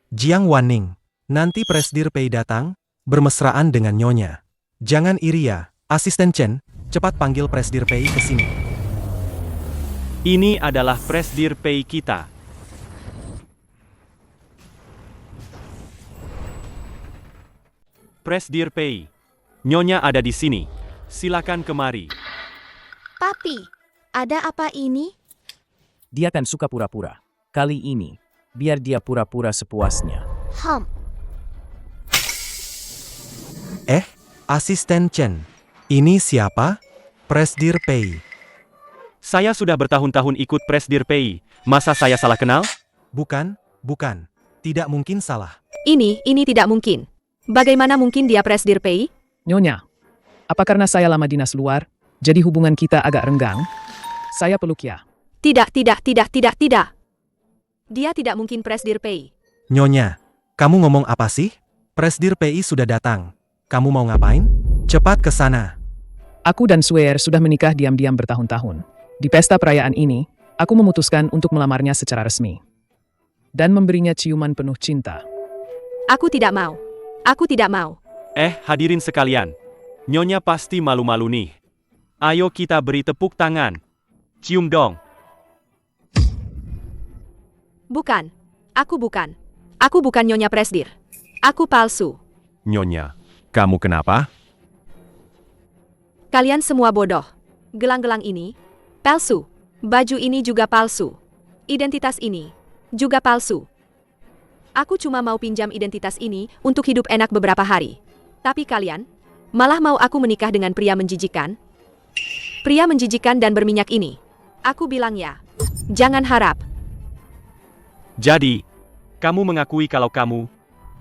Jiang Wanning, nanti Presdir PI datang, bermesraan dengan Nyonya. Jangan iri ya, Asisten Chen, cepat panggil Presdir PI ke sini. Ini adalah Presdir PI kita. Presdir PI. Nyonya ada di sini. Silakan kemari. Papi, ada apa ini? Dia kan suka pura-pura. Kali ini, biar dia pura-pura sepuasnya. Asisten Chen, ini siapa? Presdir PI. Saya sudah bertahun-tahun ikut Presdir PI. Masa saya salah kenal? Bukan. Tidak mungkin salah. Ini tidak mungkin. Bagaimana mungkin dia Presdir PI? Nyonya, apa karena saya lama dinas luar, jadi hubungan kita agak renggang? Saya peluk ya. Tidak. Dia tidak mungkin Presdir PI. Nyonya, kamu ngomong apa sih? Presdir PI sudah datang. Kamu mau ngapain? Cepat ke sana. Aku dan Swear sudah menikah diam-diam bertahun-tahun. Di pesta perayaan ini, aku memutuskan untuk melamarnya secara resmi. Dan memberinya ciuman penuh cinta. Aku tidak mau. Hadirin sekalian. Nyonya pasti malu-malu nih. Ayo kita beri tepuk tangan. Cium dong. Bukan. Aku bukan Nyonya Presdir. Aku palsu. Nyonya, kamu kenapa? Kalian semua bodoh. Gelang-gelang ini palsu. Baju ini juga palsu. Identitas ini juga palsu. Aku cuma mau pinjam identitas ini untuk hidup enak beberapa hari. Tapi kalian malah mau aku menikah dengan pria menjijikan? Pria menjijikan dan berminyak ini. Aku bilang ya. Jangan harap. Jadi, kamu mengakui kalau kamu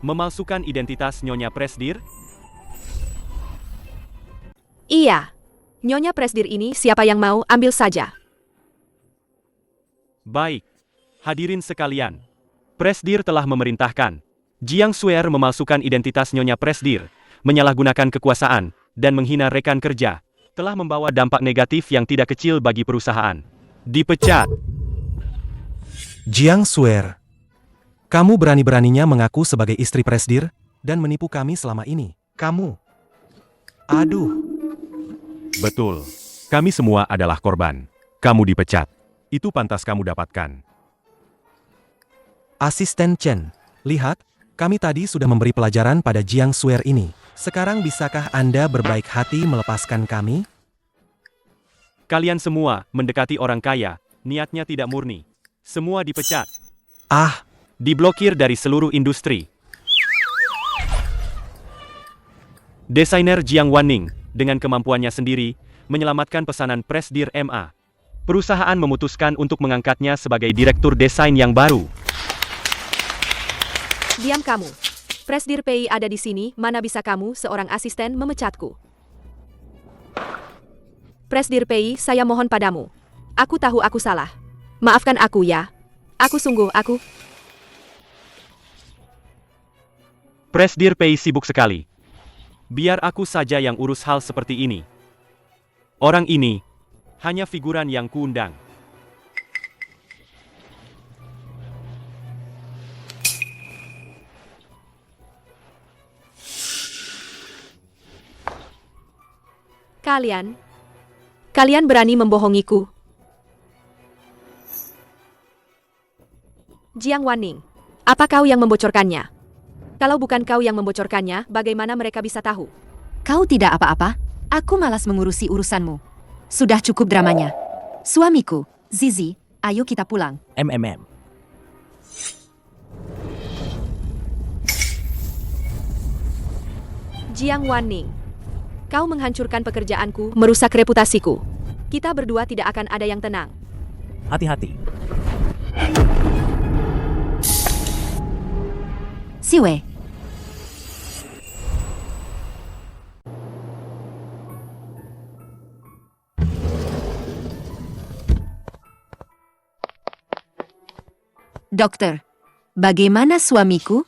memalsukan identitas Nyonya Presdir? Iya. Nyonya Presdir ini siapa yang mau ambil saja. Baik. Hadirin sekalian. Presdir telah memerintahkan Jiang Suer memalsukan identitas Nyonya Presdir, menyalahgunakan kekuasaan, dan menghina rekan kerja, telah membawa dampak negatif yang tidak kecil bagi perusahaan. Dipecat. Jiang Suer, kamu berani-beraninya mengaku sebagai istri Presdir dan menipu kami selama ini. Kamu. Aduh. Betul. Kami semua adalah korban. Kamu dipecat. Itu pantas kamu dapatkan. Asisten Chen, lihat, kami tadi sudah memberi pelajaran pada Jiang Suer ini. Sekarang bisakah Anda berbaik hati melepaskan kami? Kalian semua mendekati orang kaya, niatnya tidak murni. Semua dipecat. Ah, Diblokir dari seluruh industri. Desainer Jiang Wanning, dengan kemampuannya sendiri, menyelamatkan pesanan Presdir MA. Perusahaan memutuskan untuk mengangkatnya sebagai direktur desain yang baru. Diam kamu. Presdir PI ada di sini, mana bisa kamu, seorang asisten, memecatku. Presdir PI, saya mohon padamu. Aku tahu aku salah. Maafkan aku ya. Aku. Presdir PI sibuk sekali. Biar aku saja yang urus hal seperti ini. Orang ini hanya figuran yang kuundang. Kalian berani membohongiku. Jiang Wanning, apa kau yang membocorkannya? Kalau bukan kau yang membocorkannya, bagaimana mereka bisa tahu? Kau tidak apa-apa, aku malas mengurusi urusanmu. Sudah cukup dramanya. Suamiku, Zizi, ayo kita pulang. Jiang Wanning, kau menghancurkan pekerjaanku, merusak reputasiku. Kita berdua tidak akan ada yang tenang. Hati-hati. Siwei, Dokter, bagaimana suamiku?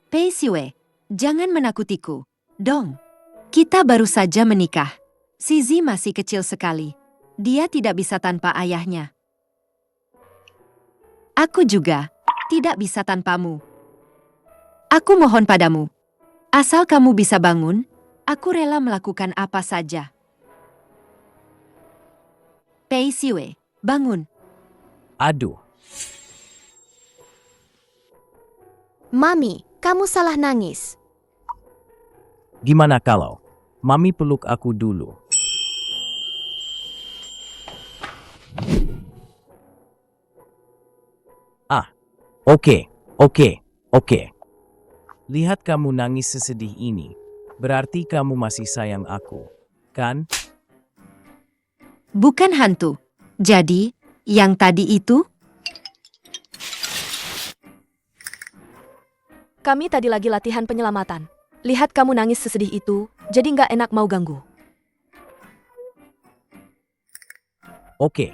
Pei Siwei, jangan menakutiku. Dong, kita baru saja menikah. Zizi masih kecil sekali. Dia tidak bisa tanpa ayahnya. Aku juga tidak bisa tanpamu. Aku mohon padamu, asal kamu bisa bangun, aku rela melakukan apa saja. Pei Siwei, bangun. Aduh. Mami, kamu salah nangis. Gimana kalau Mami peluk aku dulu? Oke. Lihat kamu nangis sesedih ini. Berarti kamu masih sayang aku, kan? Bukan hantu. Jadi, yang tadi itu? Kami tadi lagi latihan penyelamatan. Lihat kamu nangis sesedih itu, jadi nggak enak mau ganggu. Oke.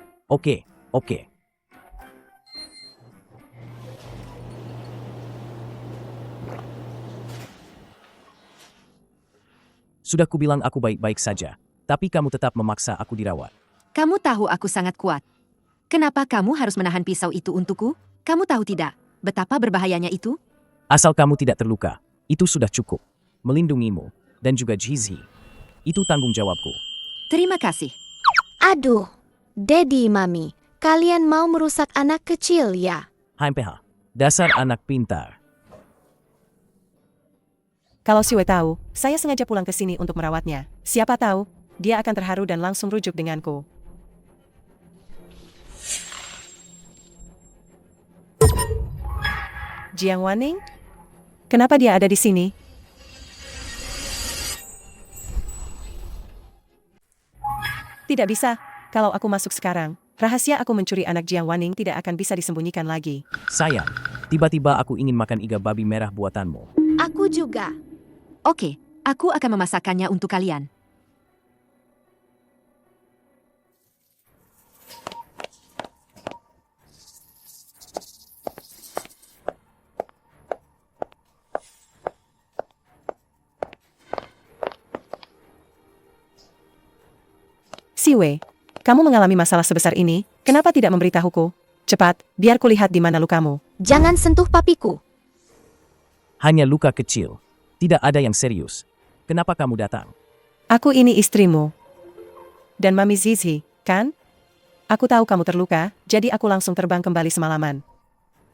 Sudah kubilang aku baik-baik saja, tapi kamu tetap memaksa aku dirawat. Kamu tahu aku sangat kuat. Kenapa kamu harus menahan pisau itu untukku? Kamu tahu tidak betapa berbahayanya itu? Asal kamu tidak terluka, itu sudah cukup. Melindungimu, dan juga Zizi. Itu tanggung jawabku. Terima kasih. Aduh, Daddy, Mami, kalian mau merusak anak kecil ya? HMPH, dasar anak pintar. Kalau Siwei tahu, saya sengaja pulang ke sini untuk merawatnya. Siapa tahu, dia akan terharu dan langsung rujuk denganku. Jiang Wanning? Kenapa dia ada di sini? Tidak bisa. Kalau aku masuk sekarang, rahasia aku mencuri anak Jiang Waning tidak akan bisa disembunyikan lagi. Sayang, tiba-tiba aku ingin makan iga babi merah buatanmu. Aku juga. Oke, aku akan memasakkannya untuk kalian. Siwei, kamu mengalami masalah sebesar ini, kenapa tidak memberitahuku? Cepat, biar kulihat di mana lukamu. Jangan sentuh papiku. Hanya luka kecil. Tidak ada yang serius. Kenapa kamu datang? Aku ini istrimu. Dan Mami Zizi, kan? Aku tahu kamu terluka, jadi aku langsung terbang kembali semalaman.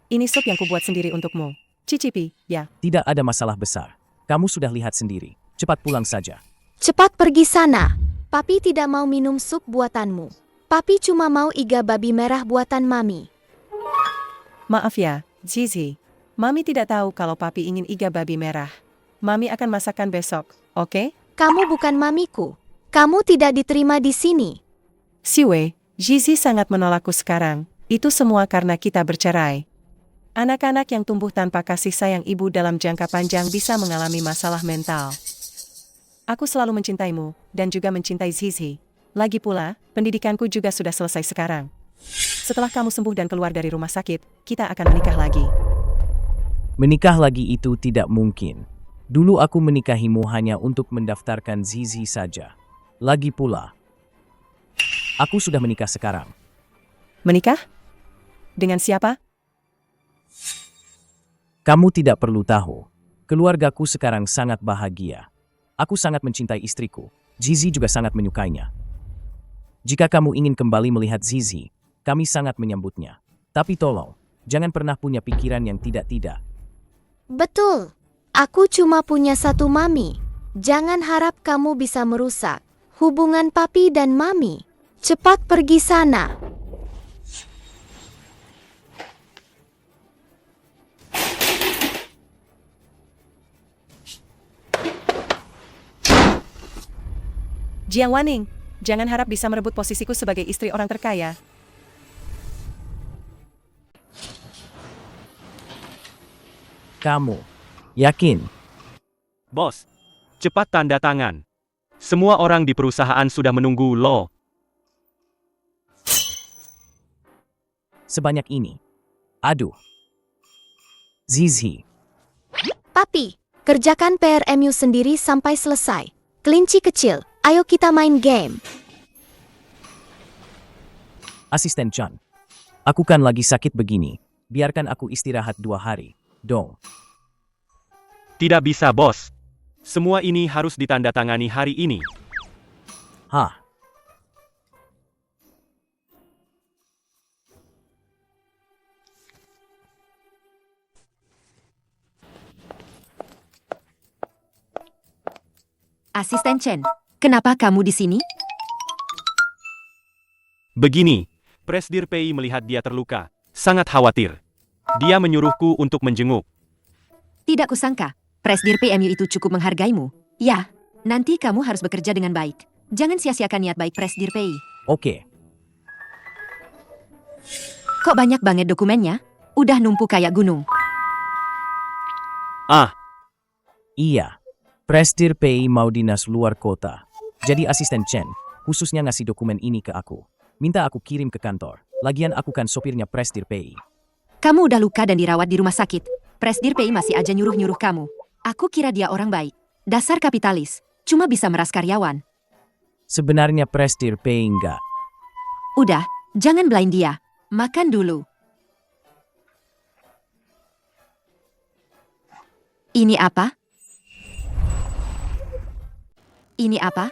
Ini sup yang kubuat sendiri untukmu. Cicipi, ya. Tidak ada masalah besar. Kamu sudah lihat sendiri. Cepat pulang saja. Cepat pergi sana. Papi tidak mau minum sup buatanmu. Papi cuma mau iga babi merah buatan Mami. Maaf ya, Zizi. Mami tidak tahu kalau papi ingin iga babi merah. Mami akan masakkan besok, oke? Kamu bukan mamiku. Kamu tidak diterima di sini. Siwei, Zizi sangat menolakku sekarang. Itu semua karena kita bercerai. Anak-anak yang tumbuh tanpa kasih sayang ibu dalam jangka panjang bisa mengalami masalah mental. Aku selalu mencintaimu, dan juga mencintai Zizi. Lagi pula, pendidikanku juga sudah selesai sekarang. Setelah kamu sembuh dan keluar dari rumah sakit, kita akan menikah lagi. Menikah lagi itu tidak mungkin. Dulu aku menikahimu hanya untuk mendaftarkan Zizi saja. Lagi pula, aku sudah menikah sekarang. Menikah? Dengan siapa? Kamu tidak perlu tahu. Keluargaku sekarang sangat bahagia. Aku sangat mencintai istriku. Zizi juga sangat menyukainya. Jika kamu ingin kembali melihat Zizi, kami sangat menyambutnya. Tapi tolong, jangan pernah punya pikiran yang tidak-tidak. Betul. Aku cuma punya satu Mami. Jangan harap kamu bisa merusak hubungan papi dan Mami. Cepat pergi sana. Jiang Waning, jangan harap bisa merebut posisiku sebagai istri orang terkaya. Kamu yakin? Bos, cepat tanda tangan. Semua orang di perusahaan sudah menunggu lo. Sebanyak ini. Aduh. Zizi. Papi, kerjakan PRMU sendiri sampai selesai. Kelinci kecil, ayo kita main game. Asisten Chan. Aku kan lagi sakit begini. Biarkan aku istirahat 2 hari. Dong. Tidak bisa, bos. Semua ini harus ditandatangani hari ini. Hah? Asisten Chen, kenapa kamu di sini? Begini, Presdir Pei melihat dia terluka. Sangat khawatir. Dia menyuruhku untuk menjenguk. Tidak kusangka, Presdir PMU itu cukup menghargaimu. Ya, nanti kamu harus bekerja dengan baik. Jangan sia-siakan niat baik Presdir PI. Oke. Kok banyak banget dokumennya? Udah numpuk kayak gunung. Ah, Iya. Presdir PI mau dinas luar kota. Jadi asisten Chen, khususnya ngasih dokumen ini ke aku. Minta aku kirim ke kantor. Lagian aku kan sopirnya Presdir PI. Kamu udah luka dan dirawat di rumah sakit. Presdir PI masih aja nyuruh-nyuruh kamu. Aku kira dia orang baik. Dasar kapitalis. Cuma bisa meras karyawan. Sebenarnya Presdir PI enggak. Udah, jangan belain dia. Makan dulu. Ini apa? Ini apa?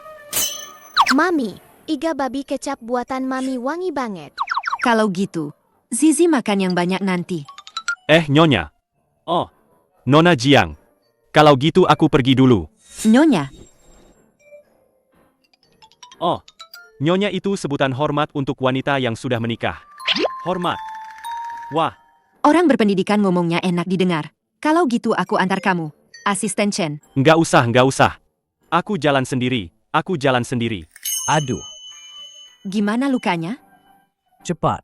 Mami, iga babi kecap buatan Mami wangi banget. Kalau gitu, Zizi makan yang banyak nanti. Nyonya. Oh, Nona Jiang. Kalau gitu aku pergi dulu. Nyonya, Oh, Nyonya itu sebutan hormat untuk wanita yang sudah menikah. Hormat. Wah, orang berpendidikan ngomongnya enak didengar. Kalau gitu aku antar kamu. Asisten Chen. Nggak usah, nggak usah. Aku jalan sendiri, aku jalan sendiri. Aduh, Gimana lukanya? cepat.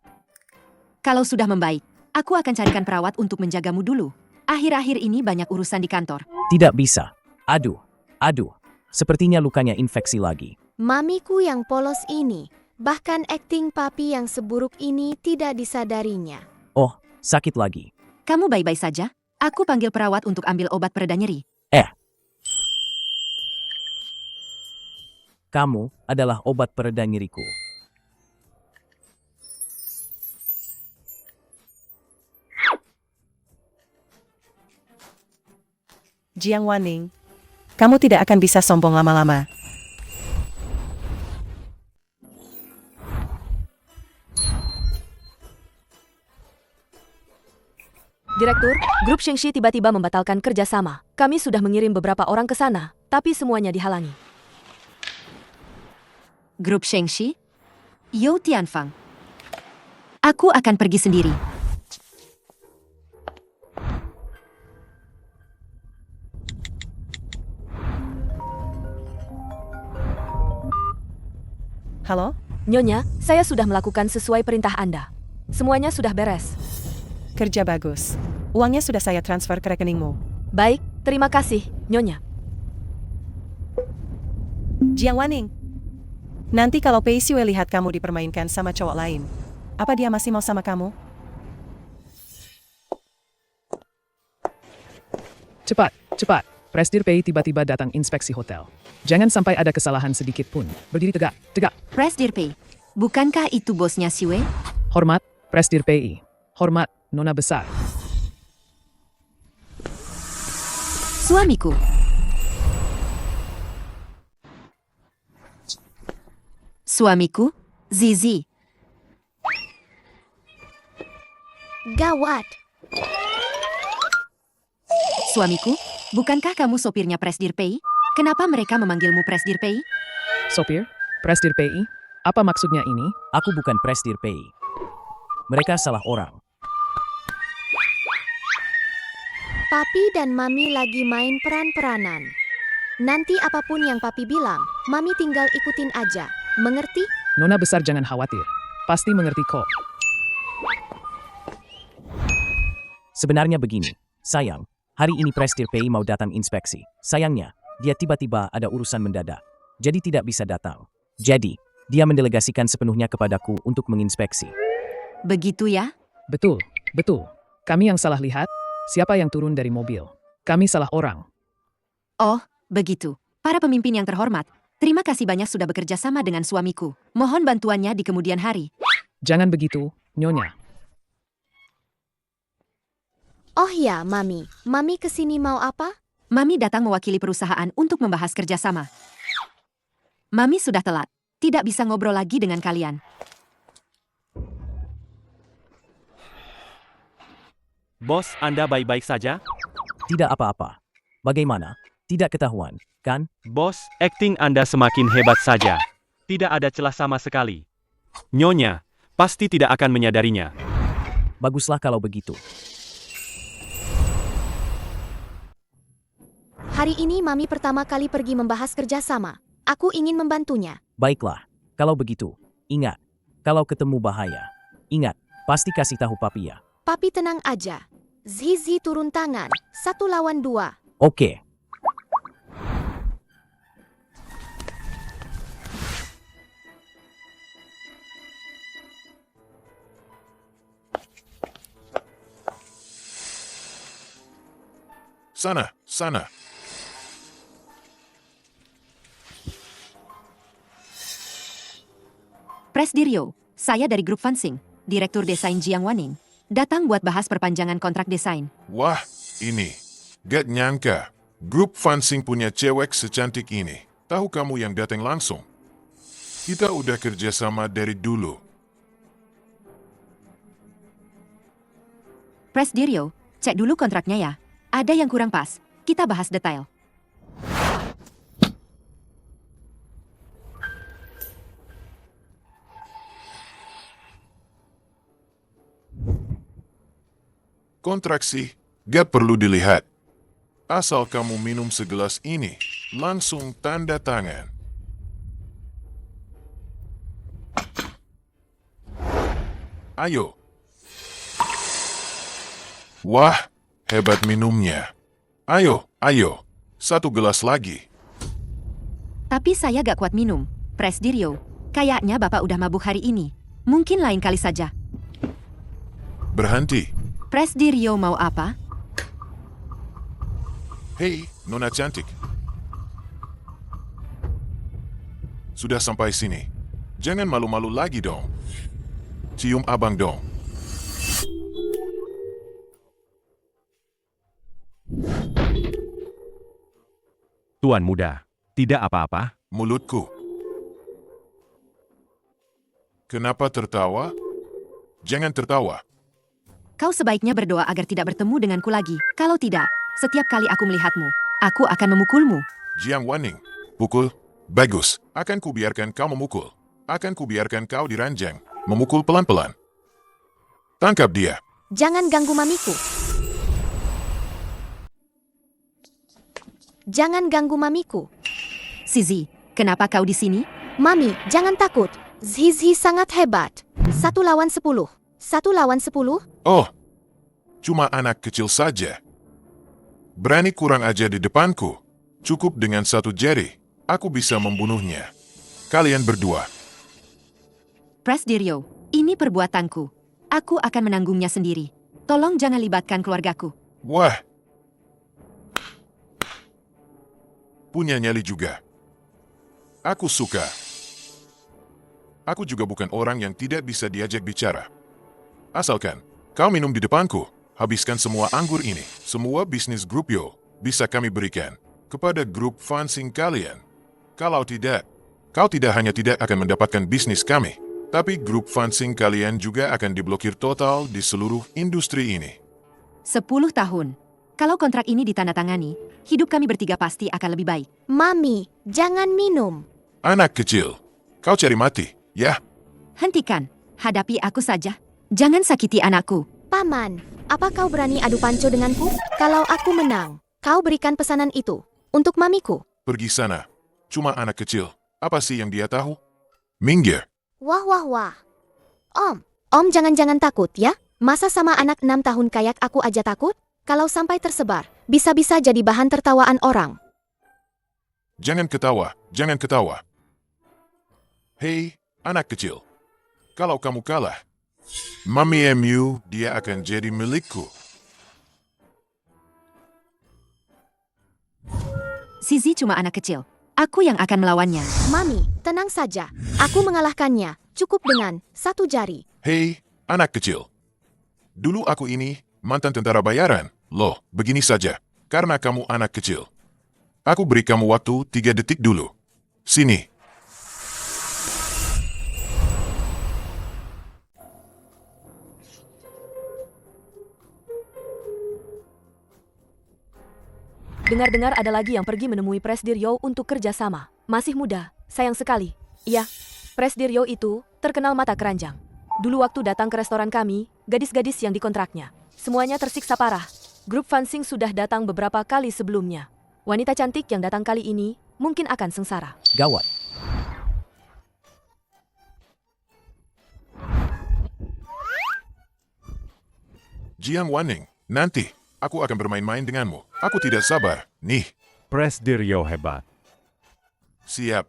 Kalau sudah membaik, aku akan carikan perawat untuk menjagamu dulu. Akhir-akhir ini banyak urusan di kantor. Tidak bisa. Aduh, aduh. Sepertinya lukanya infeksi lagi. Mamiku yang polos ini, bahkan akting papi yang seburuk ini tidak disadarinya. Oh, sakit lagi. Kamu baik-baik saja? Aku panggil perawat untuk ambil obat pereda nyeri. Kamu adalah obat pereda nyeriku. Jiang Wanning, kamu tidak akan bisa sombong lama-lama. Direktur, grup Shengxi tiba-tiba membatalkan kerjasama. Kami sudah mengirim beberapa orang ke sana, tapi semuanya dihalangi. Grup Shengxi? You Tianfang. Aku akan pergi sendiri. Halo? Nyonya, saya sudah melakukan sesuai perintah Anda. Semuanya sudah beres. Kerja bagus. Uangnya sudah saya transfer ke rekeningmu. Baik, terima kasih, Nyonya. Jiang Wanning, nanti kalau Pei Xue lihat kamu dipermainkan sama cowok lain, apa dia masih mau sama kamu? Cepat, cepat. Presdir Pei tiba-tiba datang inspeksi hotel. Jangan sampai ada kesalahan sedikit pun. Berdiri tegak, tegak. Presdir Pei, bukankah itu bosnya Xue? Hormat, Presdir Pei. Hormat, Nona Besar. Suamiku. Suamiku, Zizi. Gawat. Suamiku, bukankah kamu sopirnya Presdir Pei? Kenapa mereka memanggilmu Presdir Pei? Sopir, Presdir Pei, apa maksudnya ini? Aku bukan Presdir Pei. Mereka salah orang. Papi dan Mami lagi main peran-peranan. Nanti apapun yang Papi bilang, Mami tinggal ikutin aja. Mengerti? Nona Besar jangan khawatir. Pasti mengerti kok. Sebenarnya begini, sayang, hari ini Presdir Pei mau datang inspeksi. Sayangnya, dia tiba-tiba ada urusan mendadak. Jadi tidak bisa datang. Jadi, dia mendelegasikan sepenuhnya kepadaku untuk menginspeksi. Begitu ya? Betul, betul. Kami yang salah lihat. Siapa yang turun dari mobil? Kami salah orang. Oh, begitu. Para pemimpin yang terhormat, terima kasih banyak sudah bekerja sama dengan suamiku. Mohon bantuannya di kemudian hari. Jangan begitu, Nyonya. Oh ya, Mami. Mami kesini mau apa? Mami datang mewakili perusahaan untuk membahas kerjasama. Mami sudah telat. Tidak bisa ngobrol lagi dengan kalian. Bos, Anda baik-baik saja? Tidak apa-apa. Bagaimana? Tidak ketahuan, kan? Bos, akting Anda semakin hebat saja. Tidak ada celah sama sekali. Nyonya, pasti tidak akan menyadarinya. Baguslah kalau begitu. Hari ini Mami pertama kali pergi membahas kerjasama. Aku ingin membantunya. Baiklah, kalau begitu, ingat, kalau ketemu bahaya, ingat, pasti kasih tahu Papi ya. Papi tenang aja. Zizi turun tangan. 1 lawan 2. Oke. Sana, sana. Presdirio, saya dari grup Fansing, Direktur Desain Jiang Wanning. Datang buat bahas perpanjangan kontrak desain. Wah, ini. Gak nyangka. Grup Fansing punya cewek secantik ini. Tahu kamu yang datang langsung? Kita udah kerja sama dari dulu. Presdirio, cek dulu kontraknya ya. Ada yang kurang pas. Kita bahas detail. Kontrak sih, Gak perlu dilihat. Asal kamu minum segelas ini, langsung tanda tangan. Ayo. Wah, hebat minumnya. Ayo, ayo. 1 gelas lagi. Tapi saya gak kuat minum. Presdirio, kayaknya Bapak udah mabuk hari ini. Mungkin lain kali saja. Berhenti. Presdirio mau apa? Hei, Nona cantik. Sudah sampai sini. Jangan malu-malu lagi dong. Cium abang dong. Tuan muda, tidak apa-apa. Mulutku. Kenapa tertawa? Jangan tertawa. Kau sebaiknya berdoa agar tidak bertemu denganku lagi. Kalau tidak, setiap kali aku melihatmu, aku akan memukulmu. Jiang Wanning, pukul. Bagus. Akan kubiarkan kau memukul. Akan kubiarkan kau diranjang. Memukul pelan-pelan. Tangkap dia. Jangan ganggu mamiku. Jangan ganggu mamiku. Zizi, kenapa kau di sini? Mami, jangan takut. Zizi sangat hebat. 1 lawan 10. 1 lawan 10? Oh, cuma anak kecil saja. Berani kurang aja di depanku. Cukup dengan 1 jari. Aku bisa membunuhnya. Kalian berdua. Presdirio, ini perbuatanku. Aku akan menanggungnya sendiri. Tolong jangan libatkan keluargaku. Wah. Punya nyali juga. Aku suka. Aku juga bukan orang yang tidak bisa diajak bicara. Asalkan kau minum di depanku, habiskan semua anggur ini. Semua bisnis grup Yo bisa kami berikan kepada grup fencing kalian. Kalau tidak, kau tidak hanya tidak akan mendapatkan bisnis kami, tapi grup fencing kalian juga akan diblokir total di seluruh industri ini. 10 tahun. Kalau kontrak ini ditandatangani, hidup kami bertiga pasti akan lebih baik. Mami, jangan minum. Anak kecil, kau cari mati, ya? Hentikan. Hadapi aku saja. Jangan sakiti anakku. Paman, apa kau berani adu panco denganku? Kalau aku menang, kau berikan pesanan itu untuk mamiku. Pergi sana. Cuma anak kecil. Apa sih yang dia tahu? Minggir. Wah wah wah. Om jangan-jangan takut ya? Masa sama anak 6 tahun kayak aku aja takut? Kalau sampai tersebar, bisa-bisa jadi bahan tertawaan orang. Jangan ketawa, jangan ketawa. Hei, anak kecil. Kalau kamu kalah, Mami MU dia akan jadi milikku. Zizi cuma anak kecil. Aku yang akan melawannya. Mami, tenang saja. Aku mengalahkannya. Cukup dengan 1 jari. Hei, anak kecil. Dulu aku ini mantan tentara bayaran. Loh, begini saja. Karena kamu anak kecil. Aku beri kamu waktu 3 detik dulu. Sini. Dengar-dengar ada lagi yang pergi menemui Presdirio untuk kerjasama. Masih muda, sayang sekali. Iya, Presdirio itu terkenal mata keranjang. Dulu waktu datang ke restoran kami, gadis-gadis yang dikontraknya, semuanya tersiksa parah. Grup fencing sudah datang beberapa kali sebelumnya. Wanita cantik yang datang kali ini mungkin akan sengsara. Gawat. Jiang Wanning, nanti aku akan bermain-main denganmu. Aku tidak sabar. Nih. Presdirio hebat. Siap.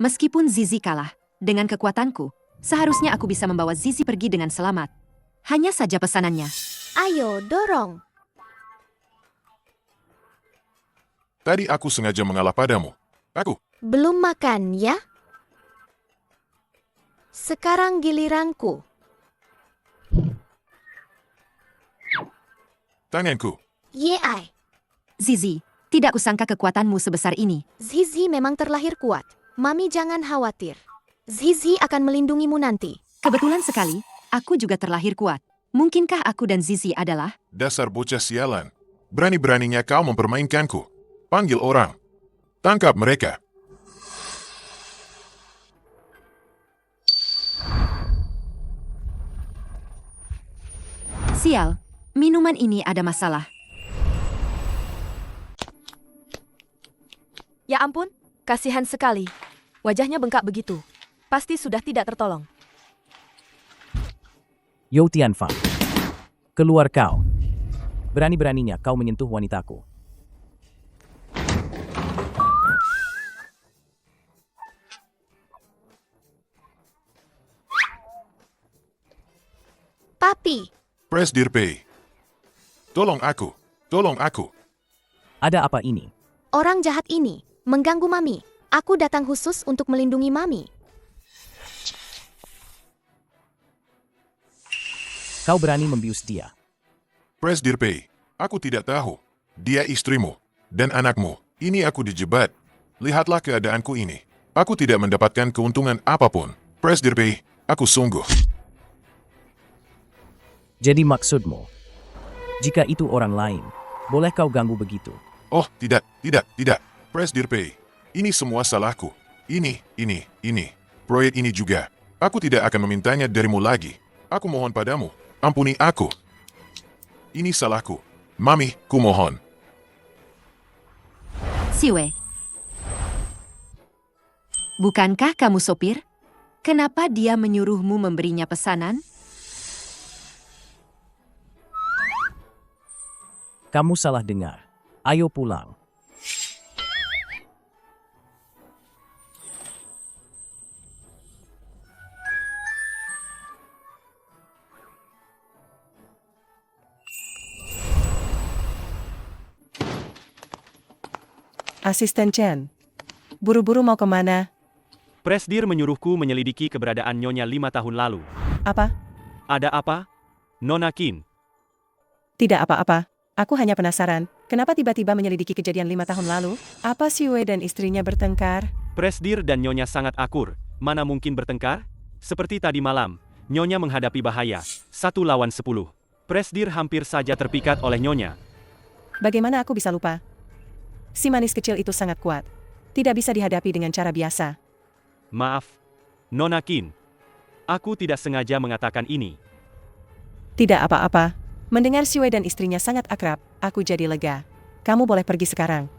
Meskipun Zizi kalah, dengan kekuatanku, seharusnya aku bisa membawa Zizi pergi dengan selamat. Hanya saja pesanannya. Ayo, dorong. Tadi aku sengaja mengalah padamu. Aku. Belum makan, ya? Sekarang giliranku. Tanganku. Yeay. Zizi, tidak kusangka kekuatanmu sebesar ini. Zizi memang terlahir kuat. Mami jangan khawatir. Zizi akan melindungimu nanti. Kebetulan sekali, aku juga terlahir kuat. Mungkinkah aku dan Zizi adalah? Dasar bocah sialan. Berani-beraninya kau mempermainkanku. Panggil orang. Tangkap mereka. Sial, minuman ini ada masalah. Ya ampun, kasihan sekali. Wajahnya bengkak begitu. Pasti sudah tidak tertolong. Yo Tianfang, keluar kau. Berani-beraninya kau menyentuh wanitaku. Papi, Presdir Pei. Tolong aku. Tolong aku. Ada apa ini? orang jahat ini mengganggu Mami. Aku datang khusus untuk melindungi Mami. Kau berani membius dia. Presdir Pei, aku tidak tahu. Dia istrimu dan anakmu. Ini aku dijebat. Lihatlah keadaanku ini. Aku tidak mendapatkan keuntungan apapun. Presdir Pei, aku sungguh. Jadi maksudmu, jika itu orang lain, boleh kau ganggu begitu? Oh, tidak. Presdir Pei, ini semua salahku. Ini. Proyek ini juga. Aku tidak akan memintanya darimu lagi. Aku mohon padamu, ampuni aku. Ini salahku. Mami, kumohon. Siwe, bukankah kamu sopir? Kenapa dia menyuruhmu memberinya pesanan? Kamu salah dengar. Ayo pulang. Asisten Chen. Buru-buru mau kemana? Presdir menyuruhku menyelidiki keberadaan Nyonya 5 tahun lalu. Apa? Ada apa? Nona Qin. Tidak apa-apa. Aku hanya penasaran, kenapa tiba-tiba menyelidiki kejadian 5 tahun lalu? Apa Siwe dan istrinya bertengkar? Presdir dan Nyonya sangat akur. Mana mungkin bertengkar? Seperti tadi malam, Nyonya menghadapi bahaya. 1 lawan 10. Presdir hampir saja terpikat oleh Nyonya. Bagaimana aku bisa lupa? Si manis kecil itu sangat kuat. Tidak bisa dihadapi dengan cara biasa. Maaf, Nona Qin. Aku tidak sengaja mengatakan ini. Tidak apa-apa. Mendengar Siwe dan istrinya sangat akrab, aku jadi lega. Kamu boleh pergi sekarang.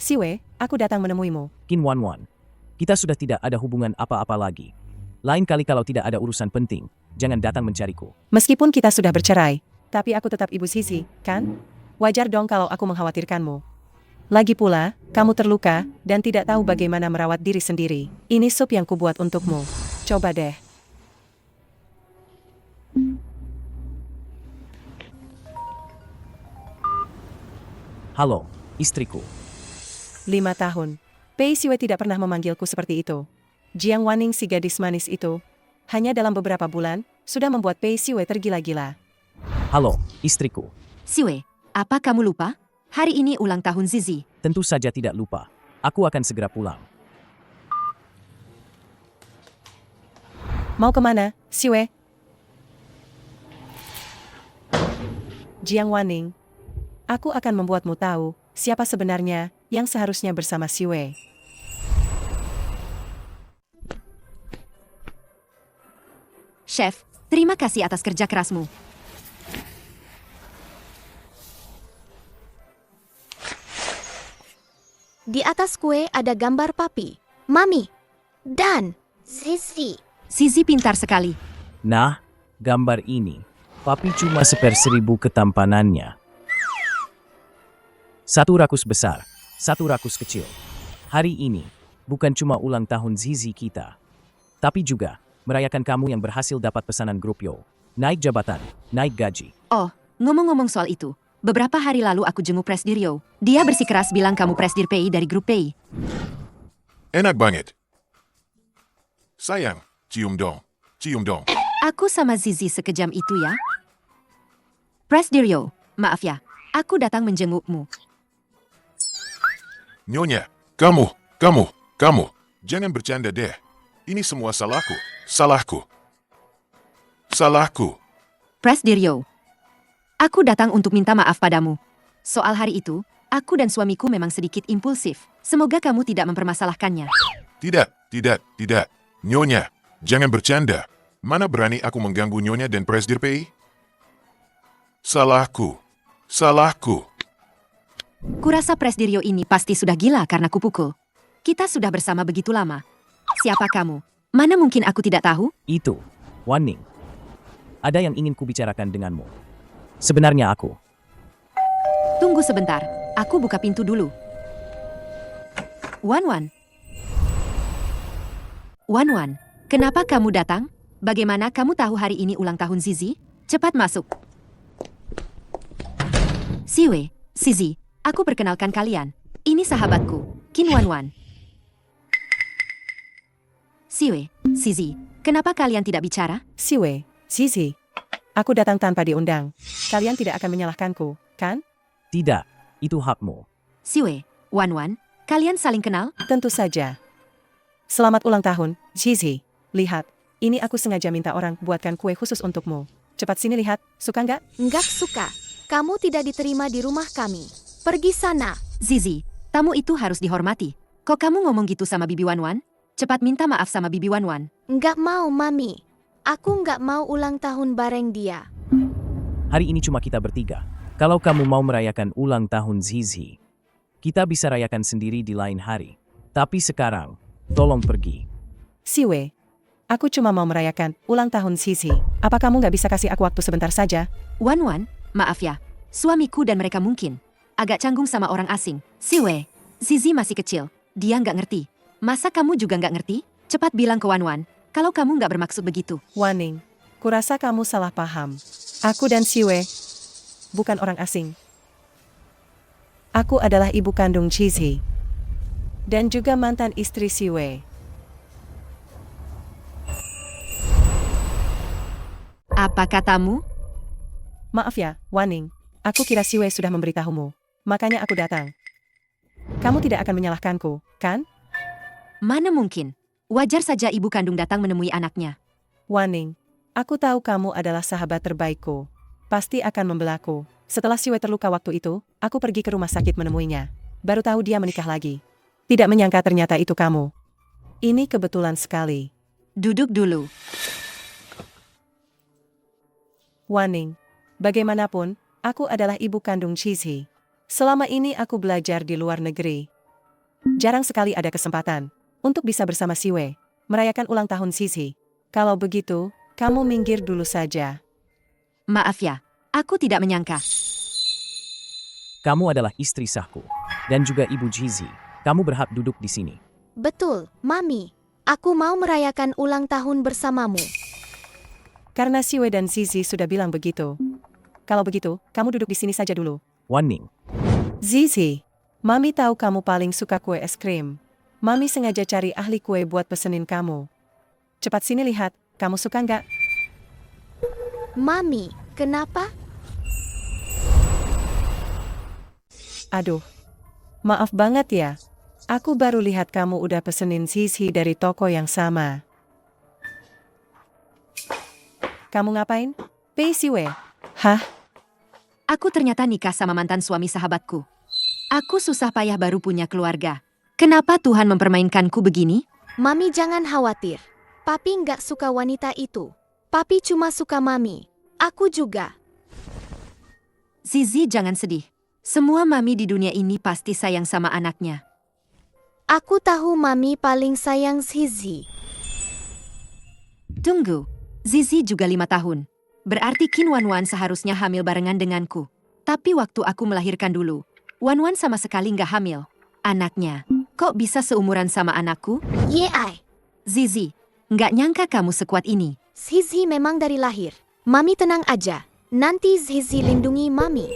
Siwe, aku datang menemuimu. Qin Wanwan, kita sudah tidak ada hubungan apa-apa lagi. Lain kali kalau tidak ada urusan penting, jangan datang mencariku. Meskipun kita sudah bercerai, tapi aku tetap ibu Sisi, kan? Wajar dong kalau aku mengkhawatirkanmu. Lagi pula, kamu terluka dan tidak tahu bagaimana merawat diri sendiri. Ini sup yang kubuat untukmu. Coba deh. Halo, istriku. 5 tahun. Pei Siwe tidak pernah memanggilku seperti itu. Jiang Wanning si gadis manis itu, hanya dalam beberapa bulan, sudah membuat Pei Siwe tergila-gila. Halo, istriku. Siwe, apa kamu lupa? Hari ini ulang tahun Zizi. Tentu saja tidak lupa. Aku akan segera pulang. Mau kemana, Siwe? Jiang Wanning, aku akan membuatmu tahu siapa sebenarnya yang seharusnya bersama Siwe. Chef, terima kasih atas kerja kerasmu. Di atas kue ada gambar Papi, Mami, dan Sisi. Zizi pintar sekali. Nah, gambar ini. Papi cuma 1/1000 ketampanannya. 1 rakus besar, 1 rakus kecil. Hari ini, bukan cuma ulang tahun Zizi kita, tapi juga merayakan kamu yang berhasil dapat pesanan grup Yo. Naik jabatan, naik gaji. Oh, ngomong-ngomong soal itu, beberapa hari lalu aku jenguk Presdir Yo. Dia bersikeras bilang kamu Presdir Pei dari grup Pei. Enak banget. Sayang, cium dong. Aku sama Zizi sekejam itu ya. Presdir Yo, maaf ya, aku datang menjengukmu. Nyonya, kamu. Jangan bercanda deh. Ini semua salahku. Presdir Yo, aku datang untuk minta maaf padamu. Soal hari itu, aku dan suamiku memang sedikit impulsif. Semoga kamu tidak mempermasalahkannya. Tidak. Nyonya, jangan bercanda. Mana berani aku mengganggu Nyonya dan Presdir PI? Salahku. Salahku. Kurasa Presdirio ini pasti sudah gila karena kupukul. Kita sudah bersama begitu lama. Siapa kamu? Mana mungkin aku tidak tahu? Itu, Wan Ning. Ada yang ingin kubicarakan denganmu. Sebenarnya aku. Tunggu sebentar, aku buka pintu dulu. Wan, kenapa kamu datang? Bagaimana kamu tahu hari ini ulang tahun Zizi? Cepat masuk. Siwe, Zizi, aku perkenalkan kalian. Ini sahabatku, Qin Wan. Siwe, Zizi, kenapa kalian tidak bicara? Siwe, Zizi. Aku datang tanpa diundang. Kalian tidak akan menyalahkanku, kan? Tidak, itu hakmu. Siwe, Wan, kalian saling kenal? Tentu saja. Selamat ulang tahun, Zizi. Lihat, ini aku sengaja minta orang buatkan kue khusus untukmu. Cepat sini lihat, suka nggak? Nggak suka. Kamu tidak diterima di rumah kami. Pergi sana. Zizi, tamu itu harus dihormati. Kok kamu ngomong gitu sama Bibi Wan? Cepat minta maaf sama Bibi Wan. Nggak mau, Mami. Aku nggak mau ulang tahun bareng dia. Hari ini cuma kita bertiga. Kalau kamu mau merayakan ulang tahun Zizi, kita bisa rayakan sendiri di lain hari. Tapi sekarang, tolong pergi. Siwe, aku cuma mau merayakan ulang tahun Zizi. Apa kamu nggak bisa kasih aku waktu sebentar saja? Wan, maaf ya. Suamiku dan mereka mungkin agak canggung sama orang asing. Siwe, Zizi masih kecil. Dia nggak ngerti. Masa kamu juga nggak ngerti? Cepat bilang ke Wan, kalau kamu nggak bermaksud begitu. Waning, kurasa kamu salah paham. Aku dan Siwe bukan orang asing. Aku adalah ibu kandung Zizi. Dan juga mantan istri Siwe. Apa katamu? Maaf ya, Waning. Aku kira Siwe sudah memberitahumu. Makanya aku datang. Kamu tidak akan menyalahkanku, kan? Mana mungkin. Wajar saja ibu kandung datang menemui anaknya. Waning, aku tahu kamu adalah sahabat terbaikku. Pasti akan membelaku. Setelah Siwe terluka waktu itu, aku pergi ke rumah sakit menemuinya. Baru tahu dia menikah lagi. Tidak menyangka ternyata itu kamu. Ini kebetulan sekali. Duduk dulu. Waning, bagaimanapun, aku adalah ibu kandung Zizi. Selama ini aku belajar di luar negeri. Jarang sekali ada kesempatan untuk bisa bersama Siwe, merayakan ulang tahun Zizi. Kalau begitu, kamu minggir dulu saja. Maaf ya, aku tidak menyangka. Kamu adalah istri sahku, dan juga ibu Zizi. Kamu berhak duduk di sini. Betul, Mami. Aku mau merayakan ulang tahun bersamamu. Karena Siwe dan Zizi sudah bilang begitu. Kalau begitu, kamu duduk di sini saja dulu. Wan Ning. Zizi, Mami tahu kamu paling suka kue es krim. Mami sengaja cari ahli kue buat pesenin kamu. Cepat sini lihat, kamu suka nggak? Mami, kenapa? Aduh, maaf banget ya. Aku baru lihat kamu udah pesenin Zizi dari toko yang sama. Kamu ngapain? Pei Siwe. Hah? Aku ternyata nikah sama mantan suami sahabatku. Aku susah payah baru punya keluarga. Kenapa Tuhan mempermainkanku begini? Mami jangan khawatir. Papi nggak suka wanita itu. Papi cuma suka Mami. Aku juga. Zizi jangan sedih. Semua mami di dunia ini pasti sayang sama anaknya. Aku tahu Mami paling sayang Zizi. Tunggu, Zizi juga 5 tahun. Berarti Qin Wan seharusnya hamil barengan denganku. Tapi waktu aku melahirkan dulu, Wan sama sekali nggak hamil. Anaknya, kok bisa seumuran sama anakku? Yei. Zizi, nggak nyangka kamu sekuat ini. Zizi memang dari lahir. Mami tenang aja. Nanti Zizi lindungi Mami.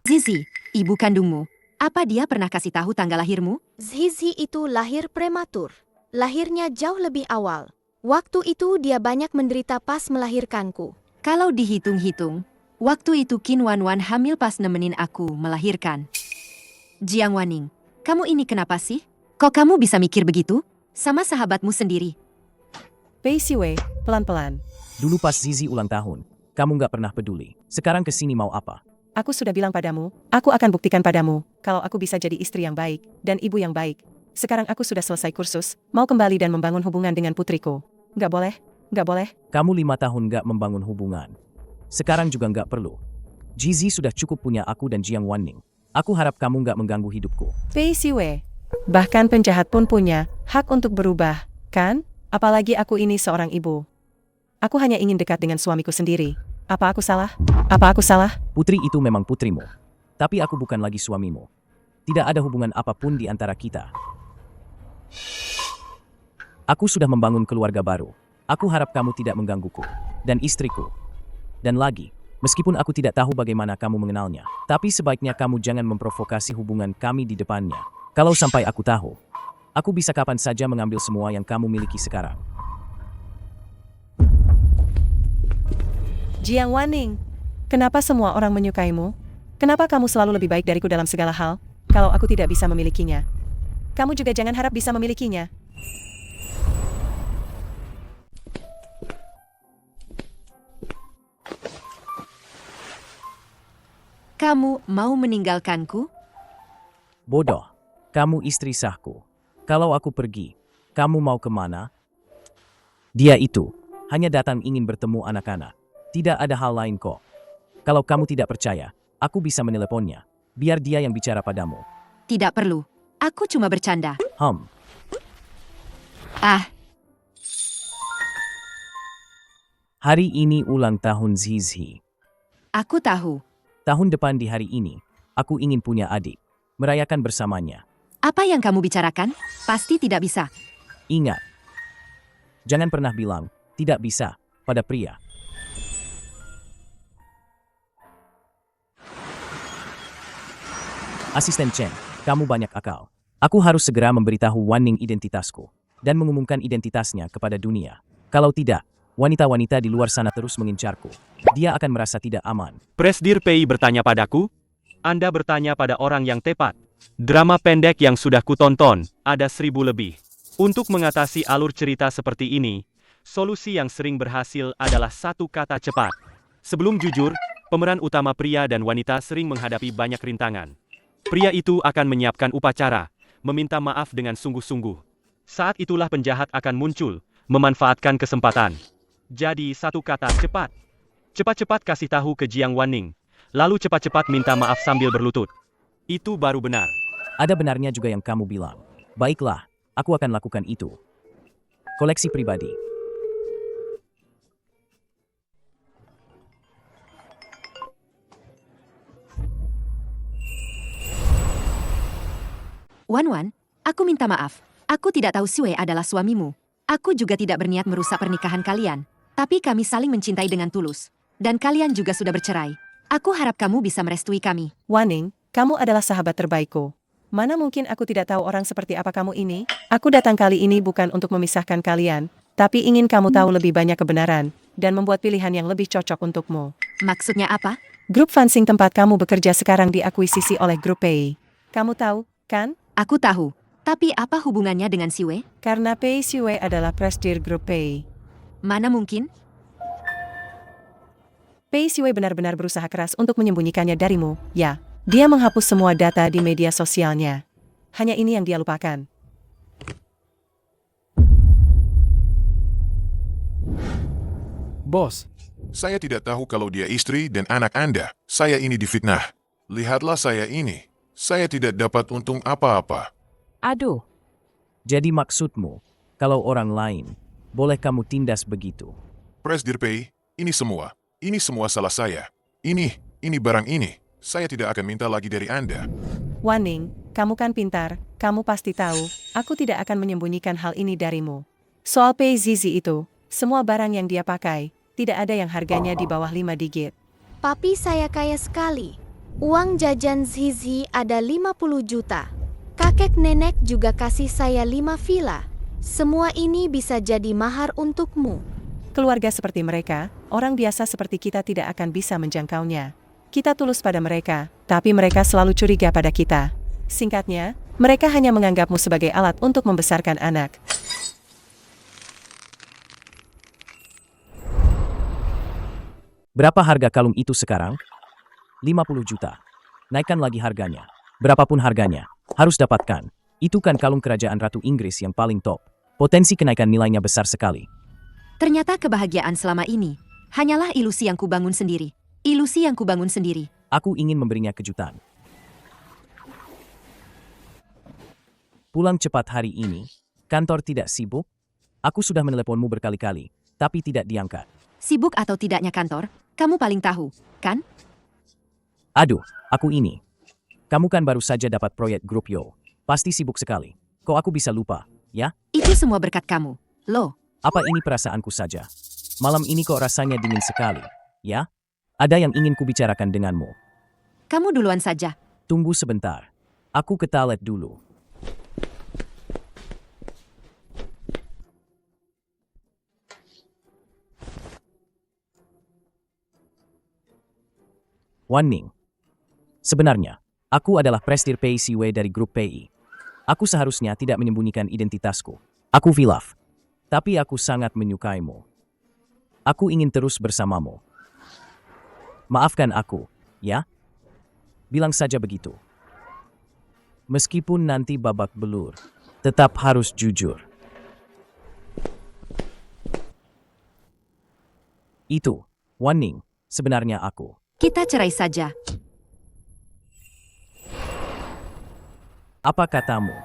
Zizi, ibu kandungmu, apa dia pernah kasih tahu tanggal lahirmu? Zizi itu lahir prematur. Lahirnya jauh lebih awal. Waktu itu dia banyak menderita pas melahirkanku. Kalau dihitung-hitung, waktu itu Qin Wan hamil pas nemenin aku melahirkan. Jiang Waning, kamu ini kenapa sih? Kok kamu bisa mikir begitu? Sama sahabatmu sendiri. Pei Siwe, pelan-pelan. Dulu pas Zizi ulang tahun, kamu nggak pernah peduli. Sekarang kesini mau apa? Aku sudah bilang padamu, aku akan buktikan padamu, kalau aku bisa jadi istri yang baik, dan ibu yang baik. Sekarang aku sudah selesai kursus, mau kembali dan membangun hubungan dengan putriku. Nggak boleh, nggak boleh. Kamu 5 tahun nggak membangun hubungan. Sekarang juga nggak perlu. Jizi sudah cukup punya aku dan Jiang Wanning. Aku harap kamu nggak mengganggu hidupku. Pei Siwei. Bahkan penjahat pun punya hak untuk berubah, kan? Apalagi aku ini seorang ibu. Aku hanya ingin dekat dengan suamiku sendiri. Apa aku salah? Apa aku salah? Putri itu memang putrimu. Tapi aku bukan lagi suamimu. Tidak ada hubungan apapun di antara kita. Aku sudah membangun keluarga baru. Aku harap kamu tidak menggangguku. Dan istriku. Dan lagi, meskipun aku tidak tahu bagaimana kamu mengenalnya, tapi sebaiknya kamu jangan memprovokasi hubungan kami di depannya. Kalau sampai aku tahu, aku bisa kapan saja mengambil semua yang kamu miliki sekarang. Jiang Wanning, kenapa semua orang menyukaimu? Kenapa kamu selalu lebih baik dariku dalam segala hal? Kalau aku tidak bisa memilikinya, kamu juga jangan harap bisa memilikinya. Kamu mau meninggalkanku? Bodoh, kamu istri sahku. Kalau aku pergi, kamu mau kemana? Dia itu hanya datang ingin bertemu anak-anak. Tidak ada hal lain kok. Kalau kamu tidak percaya, aku bisa meneleponnya. Biar dia yang bicara padamu. Tidak perlu. Aku cuma bercanda. Ah, Hari ini ulang tahun Zizi. aku tahu. Tahun depan di hari ini, aku ingin punya adik. Merayakan bersamanya. Apa yang kamu bicarakan? Pasti tidak bisa. Ingat, jangan pernah bilang tidak bisa pada pria. Asisten Chen, kamu banyak akal. Aku harus segera memberitahu Wanning identitasku dan mengumumkan identitasnya kepada dunia. Kalau tidak, wanita-wanita di luar sana terus mengincarku. Dia akan merasa tidak aman. Presdir Pei bertanya padaku? Anda bertanya pada orang yang tepat. Drama pendek yang sudah kutonton, ada 1000 lebih. Untuk mengatasi alur cerita seperti ini, solusi yang sering berhasil adalah satu kata cepat. Sebelum jujur, pemeran utama pria dan wanita sering menghadapi banyak rintangan. Pria itu akan menyiapkan upacara, meminta maaf dengan sungguh-sungguh. Saat itulah penjahat akan muncul, memanfaatkan kesempatan. Jadi satu kata cepat. Cepat-cepat kasih tahu ke Jiang Wanning, lalu cepat-cepat minta maaf sambil berlutut. Itu baru benar. Ada benarnya juga yang kamu bilang. Baiklah, aku akan lakukan itu. Koleksi pribadi. Wan, aku minta maaf. Aku tidak tahu Siwei adalah suamimu. Aku juga tidak berniat merusak pernikahan kalian. Tapi kami saling mencintai dengan tulus. Dan kalian juga sudah bercerai. Aku harap kamu bisa merestui kami. Wanning, kamu adalah sahabat terbaikku. Mana mungkin aku tidak tahu orang seperti apa kamu ini? Aku datang kali ini bukan untuk memisahkan kalian, tapi ingin kamu tahu lebih banyak kebenaran, dan membuat pilihan yang lebih cocok untukmu. Maksudnya apa? Grup Fansing tempat kamu bekerja sekarang diakuisisi oleh Grup Pei. Kamu tahu, kan? Aku tahu. Tapi apa hubungannya dengan Siwei? Karena Pei Siwei adalah presdir Grup Pei. Mana mungkin? Pei Siwei benar-benar berusaha keras untuk menyembunyikannya darimu, ya. Dia menghapus semua data di media sosialnya. Hanya ini yang dia lupakan. Bos, Saya tidak tahu kalau dia istri dan anak Anda. Saya ini difitnah. Lihatlah saya ini. Saya tidak dapat untung apa-apa. Aduh, Jadi maksudmu, kalau orang lain, boleh kamu tindas begitu. Presdir Pei, ini semua salah saya. Ini barang ini. Saya tidak akan minta lagi dari Anda. Wanning, kamu kan pintar, kamu pasti tahu, aku tidak akan menyembunyikan hal ini darimu. Soal Pei Zizi itu, semua barang yang dia pakai, tidak ada yang harganya di bawah 5 digit. Papi saya kaya sekali. Uang jajan Zizi ada 50 juta. Kakek nenek juga kasih saya 5 villa. Semua ini bisa jadi mahar untukmu. Keluarga seperti mereka, orang biasa seperti kita tidak akan bisa menjangkaunya. Kita tulus pada mereka, tapi mereka selalu curiga pada kita. Singkatnya, mereka hanya menganggapmu sebagai alat untuk membesarkan anak. Berapa harga kalung itu sekarang? 50 juta. Naikkan lagi harganya. Berapapun harganya, harus dapatkan. Itu kan kalung kerajaan Ratu Inggris yang paling top. Potensi kenaikan nilainya besar sekali. Ternyata kebahagiaan selama ini hanyalah ilusi yang kubangun sendiri. Ilusi yang kubangun sendiri. Aku ingin memberinya kejutan. Pulang cepat hari ini. Kantor tidak sibuk? Aku sudah meneleponmu berkali-kali, tapi tidak diangkat. Sibuk atau tidaknya kantor, kamu paling tahu, kan? Aduh, aku ini. Kamu kan baru saja dapat proyek grup Yo. Pasti sibuk sekali. Kok aku bisa lupa, ya? Itu semua berkat kamu. Loh, Apa ini perasaanku saja? Malam ini kok rasanya dingin sekali, ya? Ada yang ingin kubicarakan denganmu. kamu duluan saja. Tunggu sebentar. Aku ke toilet dulu. Warning. Sebenarnya, aku adalah Presdir PI Siwe dari grup PI. Aku seharusnya tidak menyembunyikan identitasku. Aku Vilaf. Tapi aku sangat menyukaimu. Aku ingin terus bersamamu. Maafkan aku, ya? Bilang saja begitu. Meskipun nanti babak belur, tetap harus jujur. Itu, Warning, sebenarnya aku. Kita cerai saja. Apa katamu?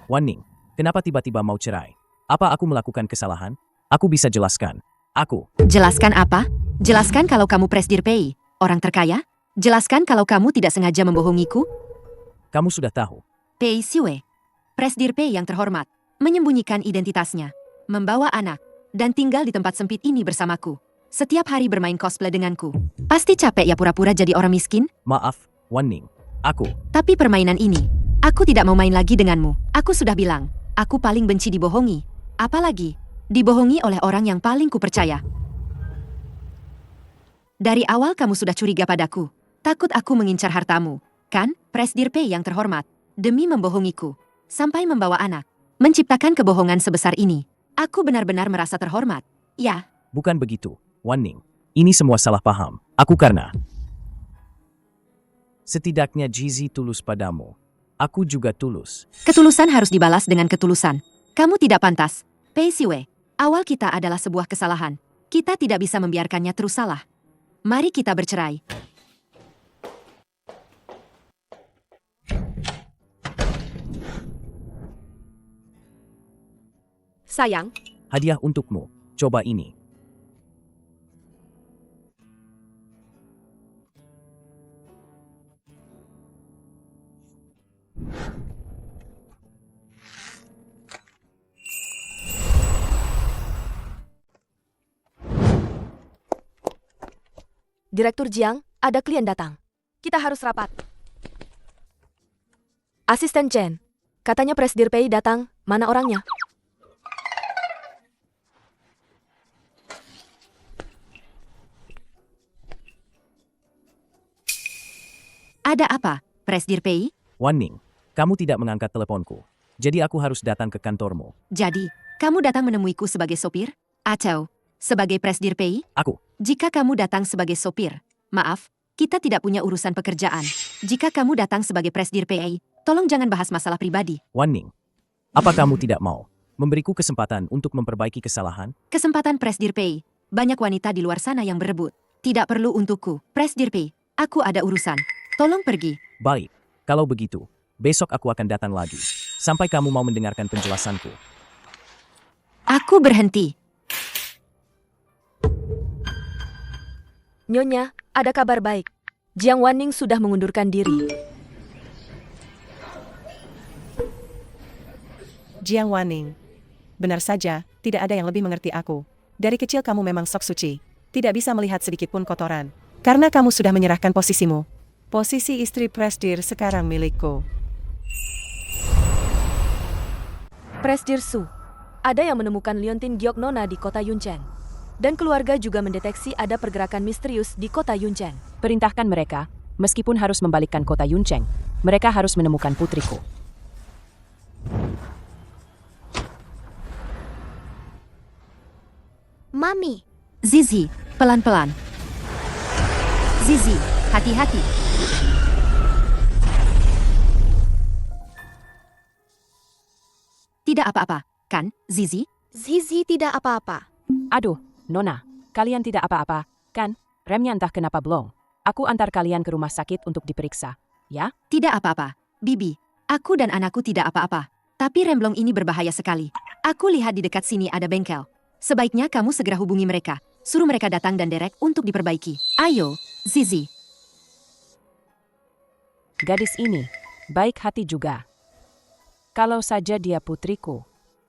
Warning, kenapa tiba-tiba mau cerai? Apa aku melakukan kesalahan? Aku bisa jelaskan. Aku. Jelaskan apa? Jelaskan kalau kamu Presdir PI, orang terkaya? Jelaskan kalau kamu tidak sengaja membohongiku? Kamu sudah tahu. PI Siwe, Presdir PI yang terhormat, menyembunyikan identitasnya, membawa anak, dan tinggal di tempat sempit ini bersamaku. Setiap hari bermain cosplay denganku. Pasti capek ya pura-pura jadi orang miskin? Maaf, Warning. Aku. Tapi permainan ini, aku tidak mau main lagi denganmu. Aku sudah bilang, aku paling benci dibohongi. Apalagi, dibohongi oleh orang yang paling kupercaya. Dari awal kamu sudah curiga padaku. Takut aku mengincar hartamu. Kan, Presdir PI yang terhormat. Demi membohongiku. Sampai membawa anak. Menciptakan kebohongan sebesar ini. Aku benar-benar merasa terhormat. Ya. Bukan begitu, Warning. Ini semua salah paham. Aku karena. Setidaknya Jizi tulus padamu. Aku juga tulus. Ketulusan harus dibalas dengan ketulusan. Kamu tidak pantas. Pei Siwe, awal kita adalah sebuah kesalahan. Kita tidak bisa membiarkannya terus salah. Mari kita bercerai. Sayang, Hadiah untukmu. Coba ini. Direktur Jiang, ada klien datang. Kita harus rapat. Asisten Chen, katanya Presdir PI datang. Mana orangnya? Ada apa, Presdir PI? Warning. Kamu tidak mengangkat teleponku. Jadi aku harus datang ke kantormu. Jadi, kamu datang menemuiku sebagai sopir? Atau sebagai Presdir PI? Aku. Jika kamu datang sebagai sopir, maaf, kita tidak punya urusan pekerjaan. Jika kamu datang sebagai Presdir PI, tolong jangan bahas masalah pribadi. Warning. Apa kamu tidak mau memberiku kesempatan untuk memperbaiki kesalahan? Kesempatan Presdir PI. Banyak wanita di luar sana yang berebut. Tidak perlu untukku. Presdir PI, aku ada urusan. Tolong pergi. Baik. Kalau begitu, besok aku akan datang lagi. Sampai kamu mau mendengarkan penjelasanku. Aku berhenti. Nyonya, ada kabar baik. Jiang Wanning sudah mengundurkan diri. Jiang Wanning. Benar saja, tidak ada yang lebih mengerti aku. Dari kecil kamu memang sok suci. Tidak bisa melihat sedikit pun kotoran. Karena kamu sudah menyerahkan posisimu. Posisi istri Presdir sekarang milikku. Presdir Su, ada yang menemukan liontin giok nona di kota Yunchen. Dan keluarga juga mendeteksi ada pergerakan misterius di kota Yunchen. Perintahkan mereka, meskipun harus membalikkan kota Yunchen, mereka harus menemukan putriku. Mami. Zizi, pelan-pelan. Zizi, hati-hati. tidak apa-apa, kan, Zizi? Zizi tidak apa-apa. Aduh, Nona, kalian tidak apa-apa, kan? Remnya entah kenapa blong. Aku antar kalian ke rumah sakit untuk diperiksa, ya? Tidak apa-apa, Bibi. Aku dan anakku tidak apa-apa. Tapi rem blong ini berbahaya sekali. Aku lihat di dekat sini ada bengkel. Sebaiknya kamu segera hubungi mereka. Suruh mereka datang dan derek untuk diperbaiki. Ayo, Zizi. Gadis ini, baik hati juga. Kalau saja dia putriku,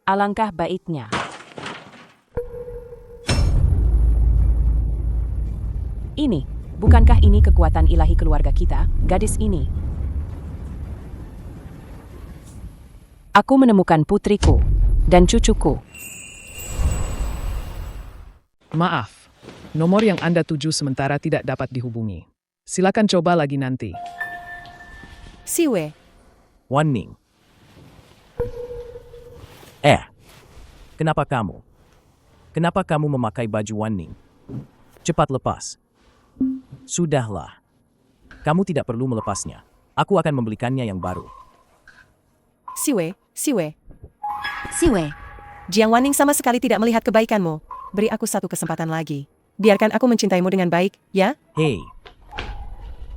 alangkah baiknya. Ini, bukankah ini kekuatan ilahi keluarga kita, gadis ini? Aku menemukan putriku dan cucuku. Maaf, nomor yang Anda tuju sementara tidak dapat dihubungi. Silakan coba lagi nanti. Siwe, Wan-ning. Kenapa kamu? Kenapa kamu memakai baju Wan-ning? Cepat lepas. Sudahlah. Kamu tidak perlu melepasnya. Aku akan membelikannya yang baru. Siwe. Siwe, Jiang Wanning sama sekali tidak melihat kebaikanmu. Beri aku satu kesempatan lagi. Biarkan aku mencintaimu dengan baik, ya? Hei,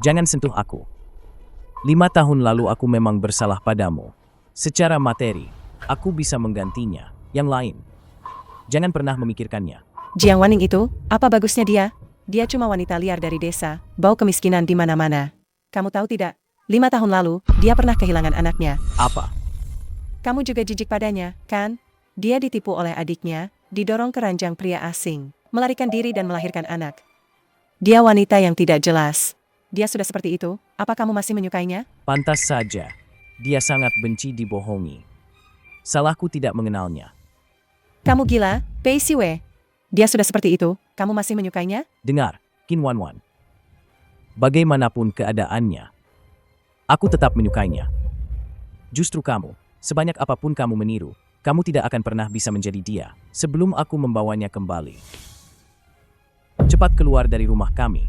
jangan sentuh aku. 5 tahun lalu aku memang bersalah padamu. Secara materi, aku bisa menggantinya. Yang lain, jangan pernah memikirkannya. Jiang Wanning itu, apa bagusnya dia? Dia cuma wanita liar dari desa, bau kemiskinan di mana-mana. Kamu tahu tidak? 5 tahun lalu, dia pernah kehilangan anaknya. Apa? Kamu juga jijik padanya, kan? Dia ditipu oleh adiknya, didorong ke ranjang pria asing, melarikan diri dan melahirkan anak. Dia wanita yang tidak jelas. Dia sudah seperti itu, apa kamu masih menyukainya? Pantas saja. Dia sangat benci dibohongi. Salahku tidak mengenalnya. Kamu gila, Pei Siwe. Dia sudah seperti itu, kamu masih menyukainya? Dengar, Qin Wanwan. Bagaimanapun keadaannya, aku tetap menyukainya. Justru kamu, sebanyak apapun kamu meniru, kamu tidak akan pernah bisa menjadi dia sebelum aku membawanya kembali. Cepat keluar dari rumah kami.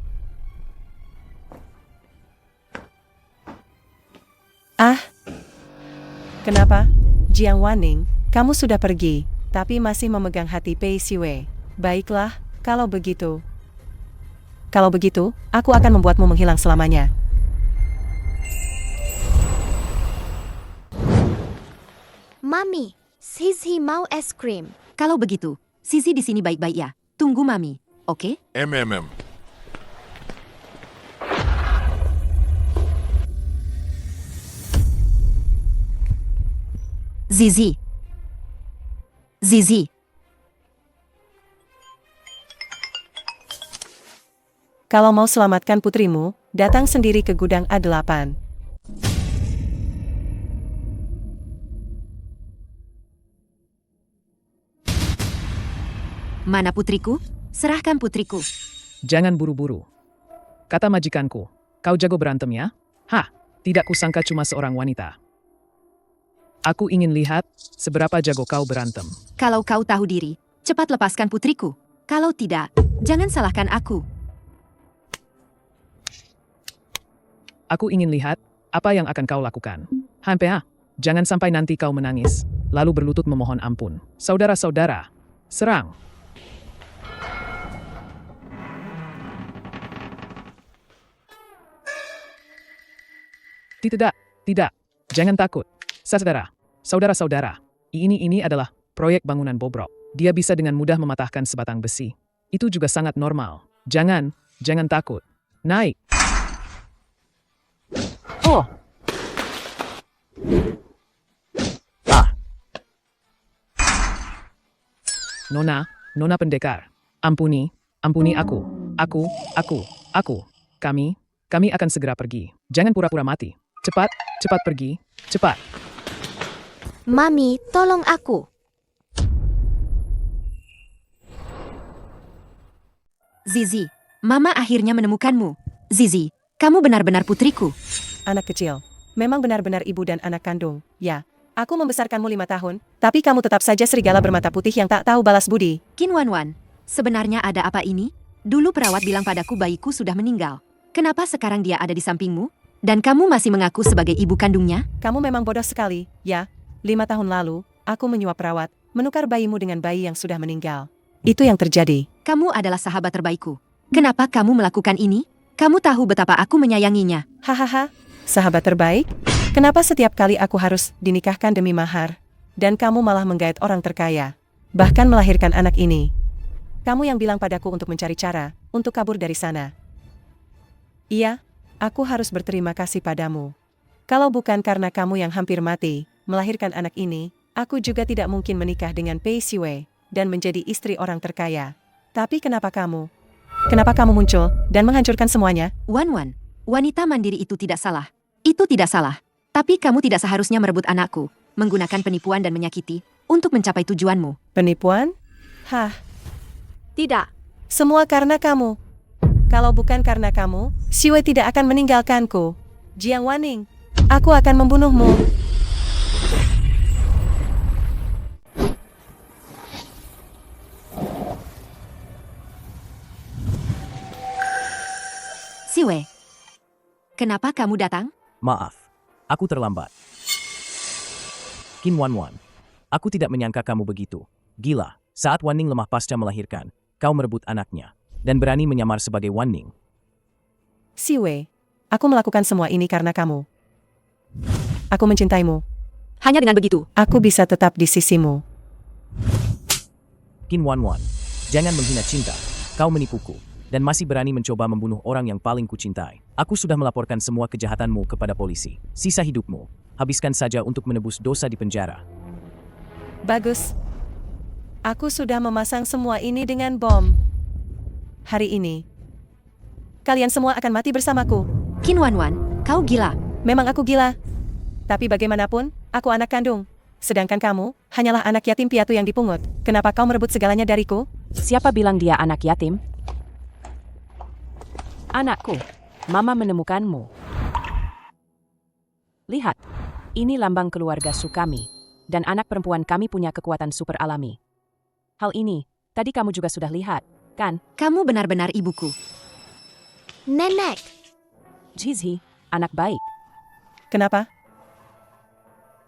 Kenapa? Jiang Wanning, kamu sudah pergi, tapi masih memegang hati Pei Siwe. Baiklah, kalau begitu. Kalau begitu, aku akan membuatmu menghilang selamanya. Mami, Zizi mau es krim. kalau begitu, Zizi di sini baik-baik ya. Tunggu Mami, oke? Zizi. Kalau mau selamatkan putrimu, datang sendiri ke gudang A8. Mana putriku? Serahkan putriku. Jangan buru-buru. Kata majikanku, kau jago berantem ya? Hah, tidak kusangka cuma seorang wanita. Aku ingin lihat seberapa jago kau berantem. Kalau kau tahu diri, cepat lepaskan putriku. Kalau tidak, jangan salahkan aku. Aku ingin lihat apa yang akan kau lakukan. Hampir, jangan sampai nanti kau menangis, lalu berlutut memohon ampun. Saudara-saudara, serang. Tidak, jangan takut. Saudara-saudara, ini adalah proyek bangunan bobrok. Dia bisa dengan mudah mematahkan sebatang besi. Itu juga sangat normal. Jangan takut. Naik. Oh, Nona pendekar. Ampuni aku. Kami akan segera pergi. Jangan pura-pura mati. Cepat pergi. Cepat. Mami, tolong aku. Zizi, Mama akhirnya menemukanmu. Zizi, kamu benar-benar putriku. Anak kecil, memang benar-benar ibu dan anak kandung. Ya, aku membesarkanmu 5 tahun, tapi kamu tetap saja serigala bermata putih yang tak tahu balas budi. Qin Wanwan, sebenarnya ada apa ini? Dulu perawat bilang padaku bayiku sudah meninggal. Kenapa sekarang dia ada di sampingmu? Dan kamu masih mengaku sebagai ibu kandungnya? Kamu memang bodoh sekali, ya. 5 tahun lalu, aku menyuap perawat, menukar bayimu dengan bayi yang sudah meninggal. Itu yang terjadi. Kamu adalah sahabat terbaikku. Kenapa kamu melakukan ini? Kamu tahu betapa aku menyayanginya. Hahaha, sahabat terbaik? Kenapa setiap kali aku harus dinikahkan demi mahar? Dan kamu malah menggait orang terkaya. Bahkan melahirkan anak ini. Kamu yang bilang padaku untuk mencari cara, untuk kabur dari sana. Iya, aku harus berterima kasih padamu. Kalau bukan karena kamu yang hampir mati, melahirkan anak ini, aku juga tidak mungkin menikah dengan Pei Siwei dan menjadi istri orang terkaya. Tapi kenapa kamu? Kenapa kamu muncul dan menghancurkan semuanya? Wan, wanita mandiri itu tidak salah. Itu tidak salah. Tapi kamu tidak seharusnya merebut anakku, menggunakan penipuan dan menyakiti, untuk mencapai tujuanmu. Penipuan? Hah, Tidak. semua karena kamu. Kalau bukan karena kamu, Siwei tidak akan meninggalkanku. Jiang Wanning, aku akan membunuhmu. Siwei, kenapa kamu datang? Maaf, aku terlambat. Qin Wanwan, aku tidak menyangka kamu begitu. Gila, saat Wanning lemah pasca melahirkan, kau merebut anaknya, dan berani menyamar sebagai Wanning. Siwei, aku melakukan semua ini karena kamu. Aku mencintaimu. Hanya dengan begitu, Aku bisa tetap di sisimu. Qin Wanwan, jangan menghina cinta. Kau menipuku, dan masih berani mencoba membunuh orang yang paling kucintai. Aku sudah melaporkan semua kejahatanmu kepada polisi. Sisa hidupmu, habiskan saja untuk menebus dosa di penjara. Bagus. Aku sudah memasang semua ini dengan bom. Hari ini, kalian semua akan mati bersamaku. Qin Wanwan, kau gila. Memang aku gila. Tapi bagaimanapun, aku anak kandung. Sedangkan kamu, hanyalah anak yatim piatu yang dipungut. Kenapa kau merebut segalanya dariku? Siapa bilang dia anak yatim? Anakku, Mama menemukanmu. Lihat, ini lambang keluarga Sukami, dan anak perempuan kami punya kekuatan super alami. Hal ini, tadi kamu juga sudah lihat, kan? Kamu benar-benar ibuku. Nenek, Jizhi, anak baik. Kenapa?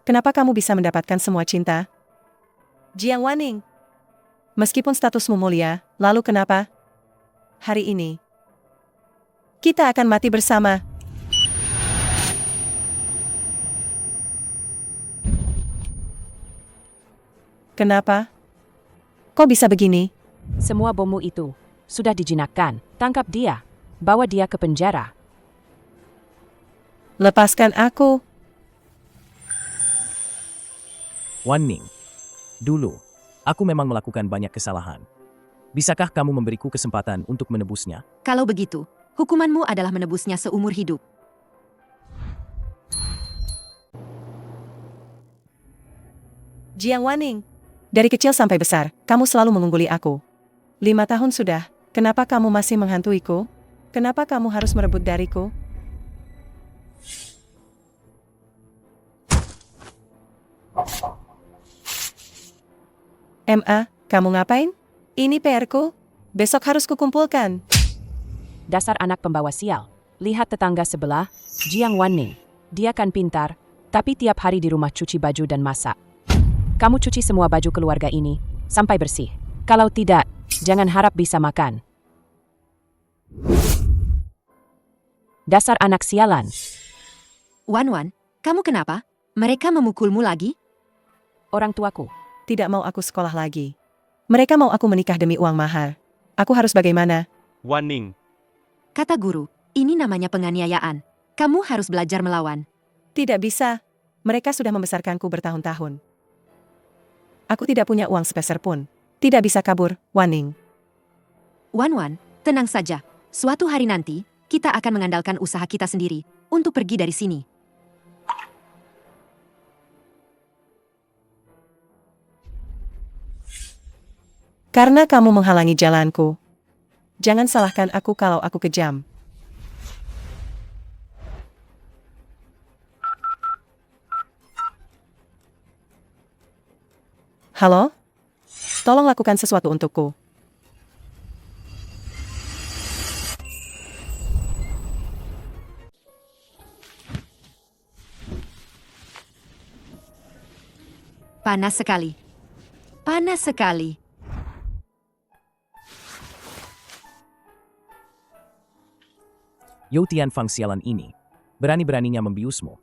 Kenapa kamu bisa mendapatkan semua cinta? Jiang Wanning, meskipun statusmu mulia, lalu kenapa? Hari ini, kita akan mati bersama. Kenapa? Kok bisa begini? Semua bommu itu sudah dijinakkan. Tangkap dia. Bawa dia ke penjara. Lepaskan aku. Wanning, dulu, aku memang melakukan banyak kesalahan. Bisakah kamu memberiku kesempatan untuk menebusnya? Kalau begitu, hukumanmu adalah menebusnya seumur hidup. Jiang Wanning, dari kecil sampai besar, kamu selalu mengungguli aku. 5 tahun sudah, kenapa kamu masih menghantuiku? Kenapa kamu harus merebut dariku? Kamu ngapain? Ini PR-ku. Besok harus kukumpulkan. Dasar anak pembawa sial. Lihat tetangga sebelah, Jiang Wanning. Dia kan pintar, tapi tiap hari di rumah cuci baju dan masak. Kamu cuci semua baju keluarga ini, sampai bersih. Kalau tidak, jangan harap bisa makan. Dasar anak sialan. Wanwan, kamu kenapa? Mereka memukulmu lagi? Orang tuaku. Tidak mau aku sekolah lagi. Mereka mau aku menikah demi uang mahar. Aku harus bagaimana? Wanning, Kata guru, ini namanya penganiayaan. Kamu harus belajar melawan. Tidak bisa. Mereka sudah membesarkanku bertahun-tahun. Aku tidak punya uang sepeser pun. Tidak bisa kabur, Wanning. Wanwan, tenang saja. Suatu hari nanti, kita akan mengandalkan usaha kita sendiri untuk pergi dari sini. Karena kamu menghalangi jalanku. Jangan salahkan aku kalau aku kejam. Halo? Tolong lakukan sesuatu untukku. Panas sekali. Panas sekali. Yo Tianfang sialan ini. Berani-beraninya membiusmu.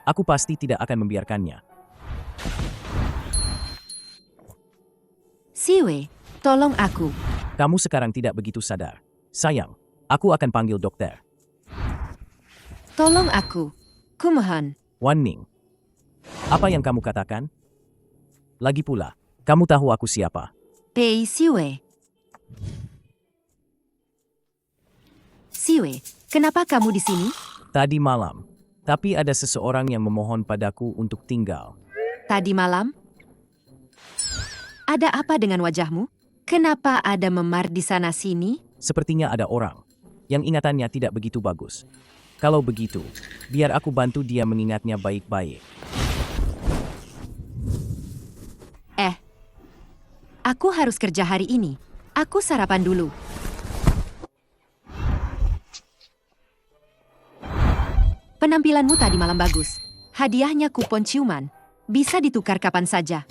Aku pasti tidak akan membiarkannya. Siwei, tolong aku. Kamu sekarang tidak begitu sadar. Sayang, aku akan panggil dokter. Tolong aku. Kumohon. Wan Ning. Apa yang kamu katakan? Lagi pula, kamu tahu aku siapa? Pei Siwei. Siwei, kenapa kamu di sini? Tadi malam, tapi ada seseorang yang memohon padaku untuk tinggal. Tadi malam? Ada apa dengan wajahmu? Kenapa ada memar di sana-sini? Sepertinya ada orang yang ingatannya tidak begitu bagus. Kalau begitu, biar aku bantu dia mengingatnya baik-baik. Aku harus kerja hari ini. Aku sarapan dulu. Penampilanmu tadi malam bagus. Hadiahnya kupon ciuman. Bisa ditukar kapan saja.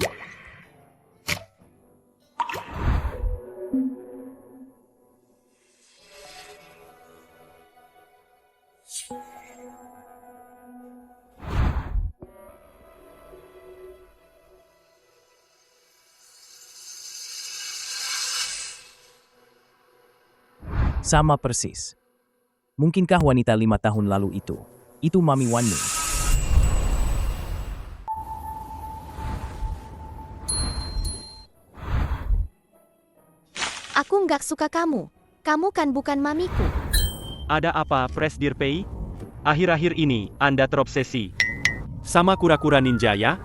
Sama persis. Mungkinkah wanita 5 tahun lalu itu? Itu Mami Wan Ning. Aku nggak suka kamu. Kamu kan bukan mamiku. Ada apa, Presdir Pei? Akhir-akhir ini, Anda terobsesi sama kura-kura ninja ya?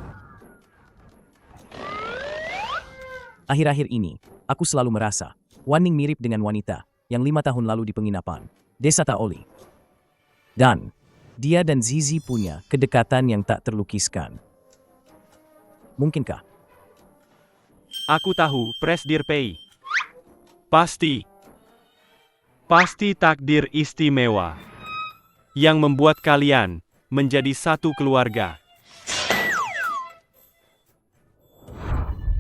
Akhir-akhir ini, aku selalu merasa Wan Ning mirip dengan wanita yang 5 tahun lalu di penginapan Desa Taoli. Dan dia dan Zizi punya kedekatan yang tak terlukiskan. Mungkinkah? Aku tahu, Presdir Pei. Pasti takdir istimewa yang membuat kalian menjadi satu keluarga.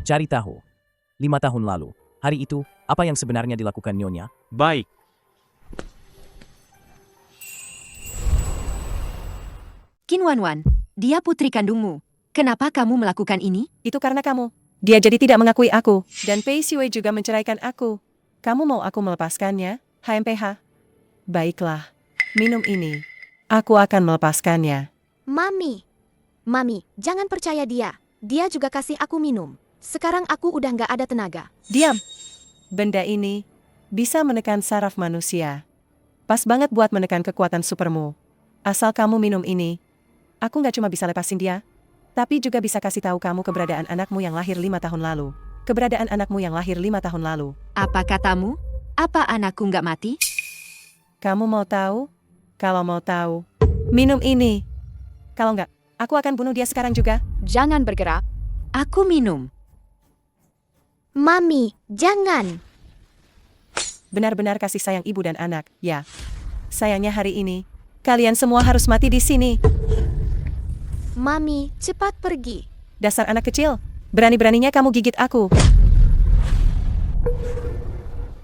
Cari tahu. 5 tahun lalu, hari itu, apa yang sebenarnya dilakukan Nyonya? Baik. Qin Wanwan, dia putri kandungmu. Kenapa kamu melakukan ini? Itu karena kamu. Dia jadi tidak mengakui aku. Dan Pei Siwei juga menceraikan aku. Kamu mau aku melepaskannya, HMPH? Baiklah. Minum ini. Aku akan melepaskannya. Mami, jangan percaya dia. Dia juga kasih aku minum. Sekarang aku udah nggak ada tenaga. Diam. Benda ini bisa menekan saraf manusia. Pas banget buat menekan kekuatan supermu. Asal kamu minum ini, aku nggak cuma bisa lepasin dia, tapi juga bisa kasih tahu kamu keberadaan anakmu yang lahir 5 tahun lalu. Keberadaan anakmu yang lahir 5 tahun lalu. Apa katamu? Apa anakku nggak mati? Kamu mau tahu? Kalau mau tahu, minum ini. Kalau nggak, aku akan bunuh dia sekarang juga. Jangan bergerak. Aku minum. Mami, jangan. Benar-benar kasih sayang ibu dan anak, ya. Sayangnya hari ini, kalian semua harus mati di sini. Mami, cepat pergi. Dasar anak kecil, berani-beraninya kamu gigit aku.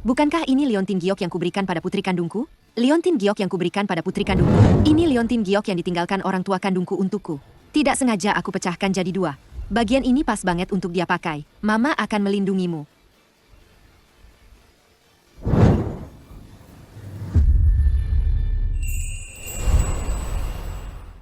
Bukankah ini liontin giok yang kuberikan pada putri kandungku? Liontin giok yang kuberikan pada putri kandungku. Ini liontin giok yang ditinggalkan orang tua kandungku untukku. Tidak sengaja aku pecahkan jadi 2. Bagian ini pas banget untuk dia pakai. Mama akan melindungimu.